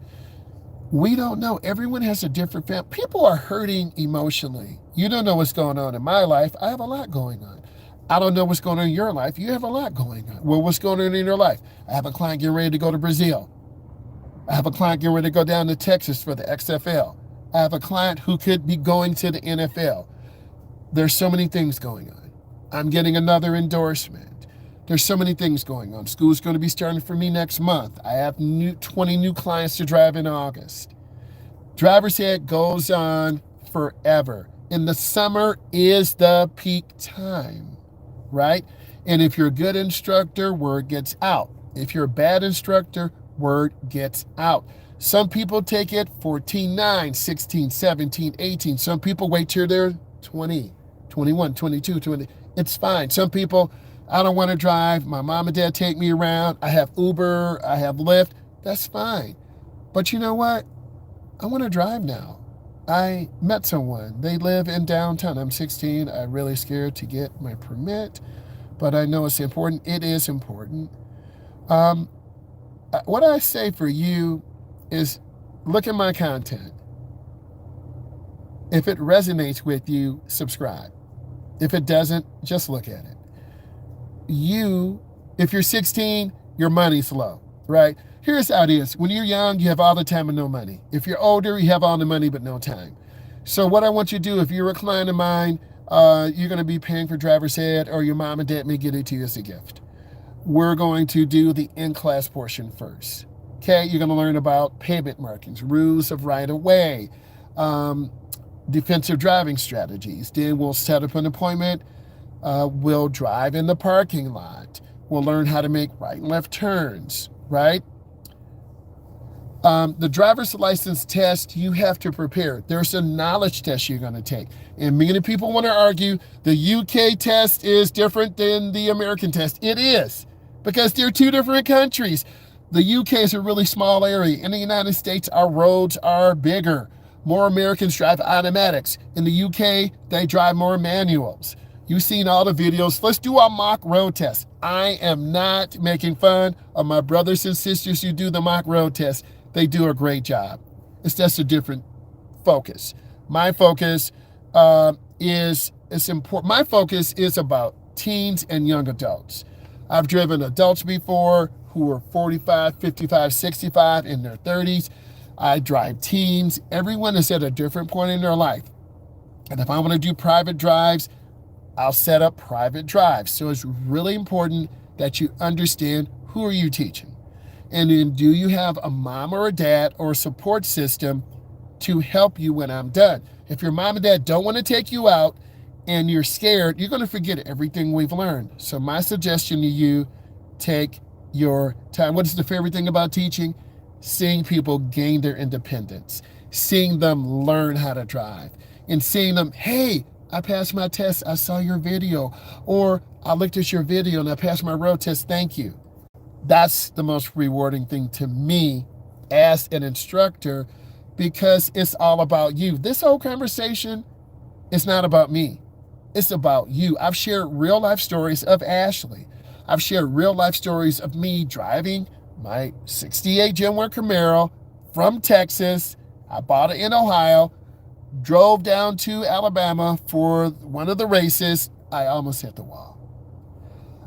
We don't know. Everyone has a different family. People are hurting emotionally. You don't know what's going on in my life. I have a lot going on. I don't know what's going on in your life. You have a lot going on. Well, what's going on in your life? I have a client getting ready to go to Brazil. I have a client getting ready to go down to Texas for the XFL. I have a client who could be going to the NFL. There's so many things going on. I'm getting another endorsement. There's so many things going on. School's going to be starting for me next month. I have 20 new clients to drive in August. Driver's ed goes on forever. And the summer is the peak time, right? And if you're a good instructor, word gets out. If you're a bad instructor, word gets out. Some people take it 14, 9, 16, 17, 18. Some people wait till they're 20, 21, 22, 20. It's fine. Some people, I don't want to drive. My mom and dad take me around. I have Uber. I have Lyft. That's fine. But you know what? I want to drive now. I met someone. They live in downtown. I'm 16. I'm really scared to get my permit, but I know it's important. It is important. What I say for you is look at my content. If it resonates with you, subscribe. If it doesn't, just look at it. If you're 16, your money's low, right? Here's how it is. When you're young, you have all the time and no money. If you're older, you have all the money but no time. So what I want you to do, if you're a client of mine, you're going to be paying for driver's ed, or your mom and dad may get it to you as a gift. We're going to do the in-class portion first. Okay, you're going to learn about pavement markings, rules of right-of-way, defensive driving strategies. Then we'll set up an appointment. We'll drive in the parking lot. We'll learn how to make right and left turns, right? The driver's license test, you have to prepare. There's a knowledge test you're going to take. And many people want to argue the UK test is different than the American test. It is, because they're two different countries. The UK is a really small area. In the United States, our roads are bigger. More Americans drive automatics. In the UK, they drive more manuals. You've seen all the videos. Let's do a mock road test. I am not making fun of my brothers and sisters who do the mock road test. They do a great job. It's just a different focus. My focus is important. My focus is about teens and young adults. I've driven adults before who are 45, 55, 65, in their 30s. I drive teens. Everyone is at a different point in their life. And if I want to do private drives, I'll set up private drives. So it's really important that you understand who are you teaching. And then do you have a mom or a dad or a support system to help you when I'm done? If your mom and dad don't want to take you out and you're scared, you're going to forget everything we've learned. So my suggestion to you, take your time. What is the favorite thing about teaching? Seeing people gain their independence, seeing them learn how to drive, and seeing them, hey, I passed my test, I saw your video, or I looked at your video and I passed my road test, thank you. That's the most rewarding thing to me as an instructor, because it's all about you. This whole conversation is not about me. It's about you. I've shared real life stories of Ashley. I've shared real life stories of me driving my 68 Gen 1 Camaro from Texas. I bought it in Ohio, drove down to Alabama for one of the races. I almost hit the wall.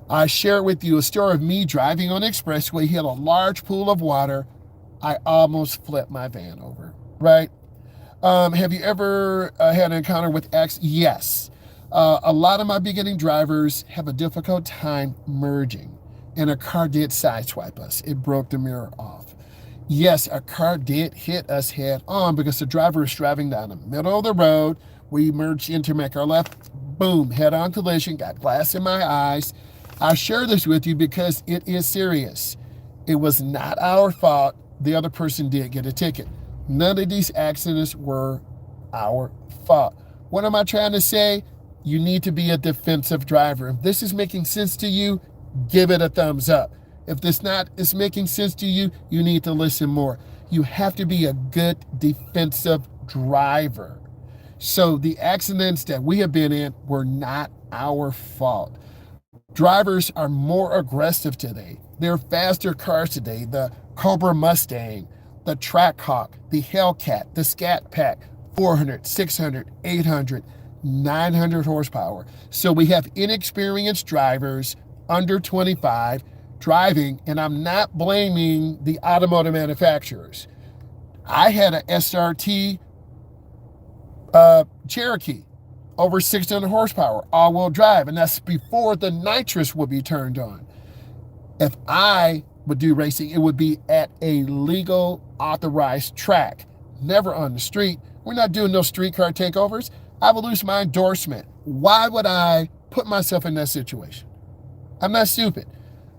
I share with you a story of me driving on the expressway, hit a large pool of water. I almost flipped my van over, right? Have you ever had an encounter with X? Yes. A lot of my beginning drivers have a difficult time merging. and a car did sideswipe us. It broke the mirror off. Yes, a car did hit us head on because the driver was driving down the middle of the road. We merged in to make our left. Boom, head on collision, got glass in my eyes. I share this with you because it is serious. It was not our fault. The other person did get a ticket. None of these accidents were our fault. What am I trying to say? You need to be a defensive driver. If this is making sense to you, give it a thumbs up. If this not is making sense to you, you need to listen more. You have to be a good defensive driver. So the accidents that we have been in were not our fault. Drivers are more aggressive today. They're faster cars today. The Cobra Mustang, the Trackhawk, the Hellcat, the Scat Pack, 400, 600, 800, 900 horsepower. So we have inexperienced drivers under 25 driving, and I'm not blaming the automotive manufacturers. I had an SRT Cherokee, over 600 horsepower, all-wheel drive, and that's before the nitrous would be turned on. If I would do racing, it would be at a legal, authorized track, never on the street. We're not doing no street car takeovers. I would lose my endorsement. Why would I put myself in that situation? I'm not stupid.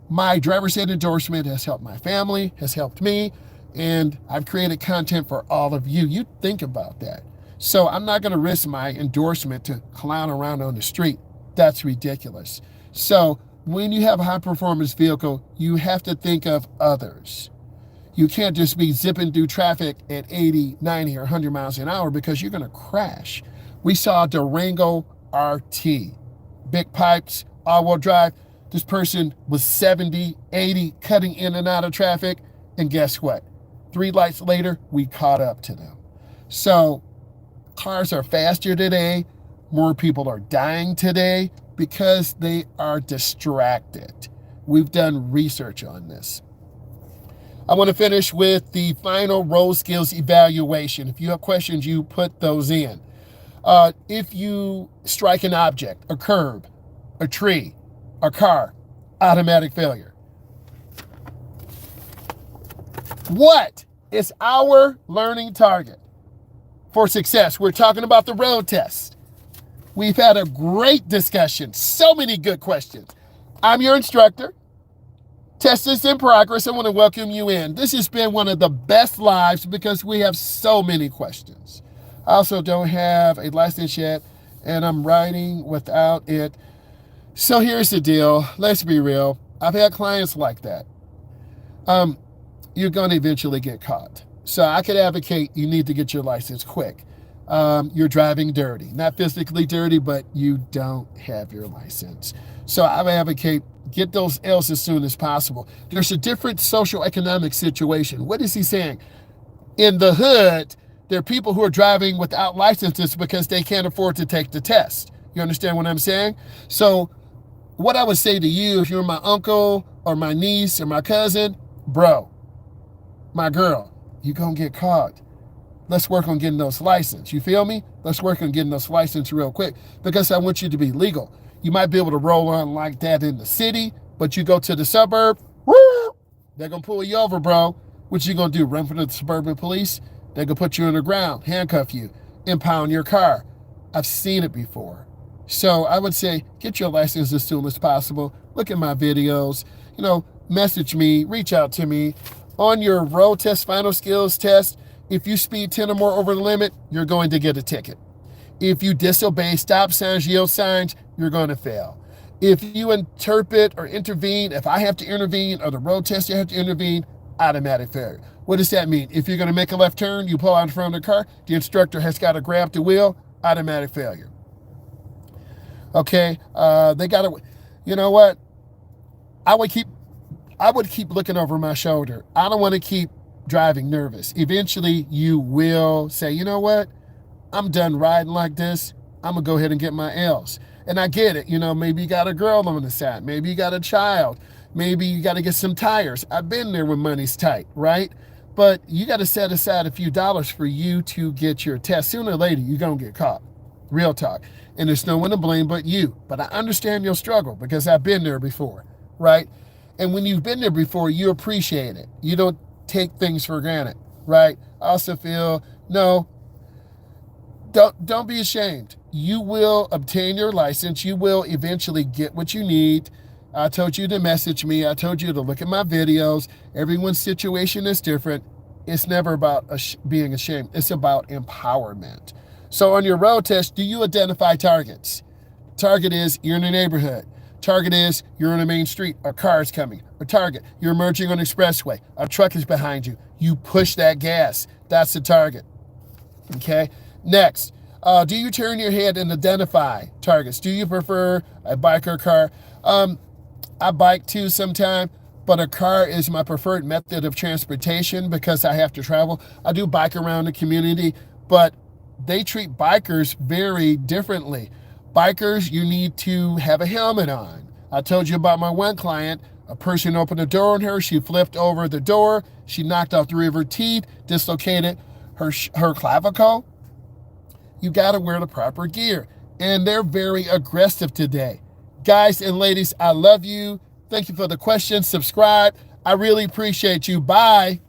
My driver's ed endorsement has helped my family, has helped me, and I've created content for all of you. You think about that. So I'm not going to risk my endorsement to clown around on the street. That's ridiculous. So when you have a high-performance vehicle, you have to think of others. You can't just be zipping through traffic at 80, 90, or 100 miles an hour because you're going to crash. We saw Durango RT, big pipes, all-wheel drive. This person was 70, 80, cutting in and out of traffic. And guess what? 3 lights later, we caught up to them. So cars are faster today. More people are dying today because they are distracted. We've done research on this. I want to finish with the final road skills evaluation. If you have questions, you put those in. If you strike an object, a curb, a tree, a car, automatic failure. What is our learning target for success? We're talking about the road test. We've had a great discussion. So many good questions. I'm your instructor. Test is in progress. I want to welcome you in. This has been one of the best lives because we have so many questions. I also don't have a license yet, and I'm riding without it. So here's the deal. Let's be real. I've had clients like that. You're going to eventually get caught. So I could advocate you need to get your license quick. You're driving dirty. Not physically dirty, but you don't have your license. So I would advocate get those L's as soon as possible. There's a different social economic situation. What is he saying? In the hood, there are people who are driving without licenses because they can't afford to take the test. You understand what I'm saying? So what I would say to you, if you're my uncle or my niece or my cousin, bro, my girl, you're going to get caught. Let's work on getting those license. You feel me? Let's work on getting those license real quick because I want you to be legal. You might be able to roll on like that in the city, but you go to the suburb, woo, they're going to pull you over, bro. What you going to do, run from the suburban police? They're going to put you on the ground, handcuff you, impound your car. I've seen it before. So I would say get your license as soon as possible. Look at my videos, message me, reach out to me. On your road test, final skills test, if you speed 10 or more over the limit, you're going to get a ticket. If you disobey stop signs, yield signs, you're going to fail. If you interpret or intervene, if I have to intervene or the road tester have to intervene, automatic failure. What does that mean? If you're going to make a left turn, you pull out in front of the car, the instructor has got to grab the wheel, automatic failure. Okay, they got to, you know what? I would keep looking over my shoulder. I don't want to keep driving nervous. Eventually, you will say, you know what? I'm done riding like this. I'm going to go ahead and get my L's. And I get it. Maybe you got a girl on the side. Maybe you got a child. Maybe you got to get some tires. I've been there when money's tight, right? But you got to set aside a few dollars for you to get your test. Sooner or later, you're going to get caught. Real talk. And there's no one to blame but you. But I understand your struggle because I've been there before, right? And when you've been there before, you appreciate it. You don't take things for granted, right? I also feel, no, don't be ashamed. You will obtain your license. You will eventually get what you need. I told you to message me. I told you to look at my videos. Everyone's situation is different. It's never about being ashamed. It's about empowerment. So on your road test, do you identify targets? Target is you're in a neighborhood. Target is you're on a main street. A car is coming. Or target, you're merging on an expressway. A truck is behind you. You push that gas. That's the target. Okay? Next, do you turn your head and identify targets? Do you prefer a bike or a car? I bike too sometimes, but a car is my preferred method of transportation because I have to travel. I do bike around the community, but they treat bikers very differently. Bikers, you need to have a helmet on. I told you about my one client. A person opened the door on her. She flipped over the door. She knocked out 3 of her teeth, dislocated her clavicle. You got to wear the proper gear. And they're very aggressive today. Guys and ladies, I love you. Thank you for the questions. Subscribe. I really appreciate you. Bye.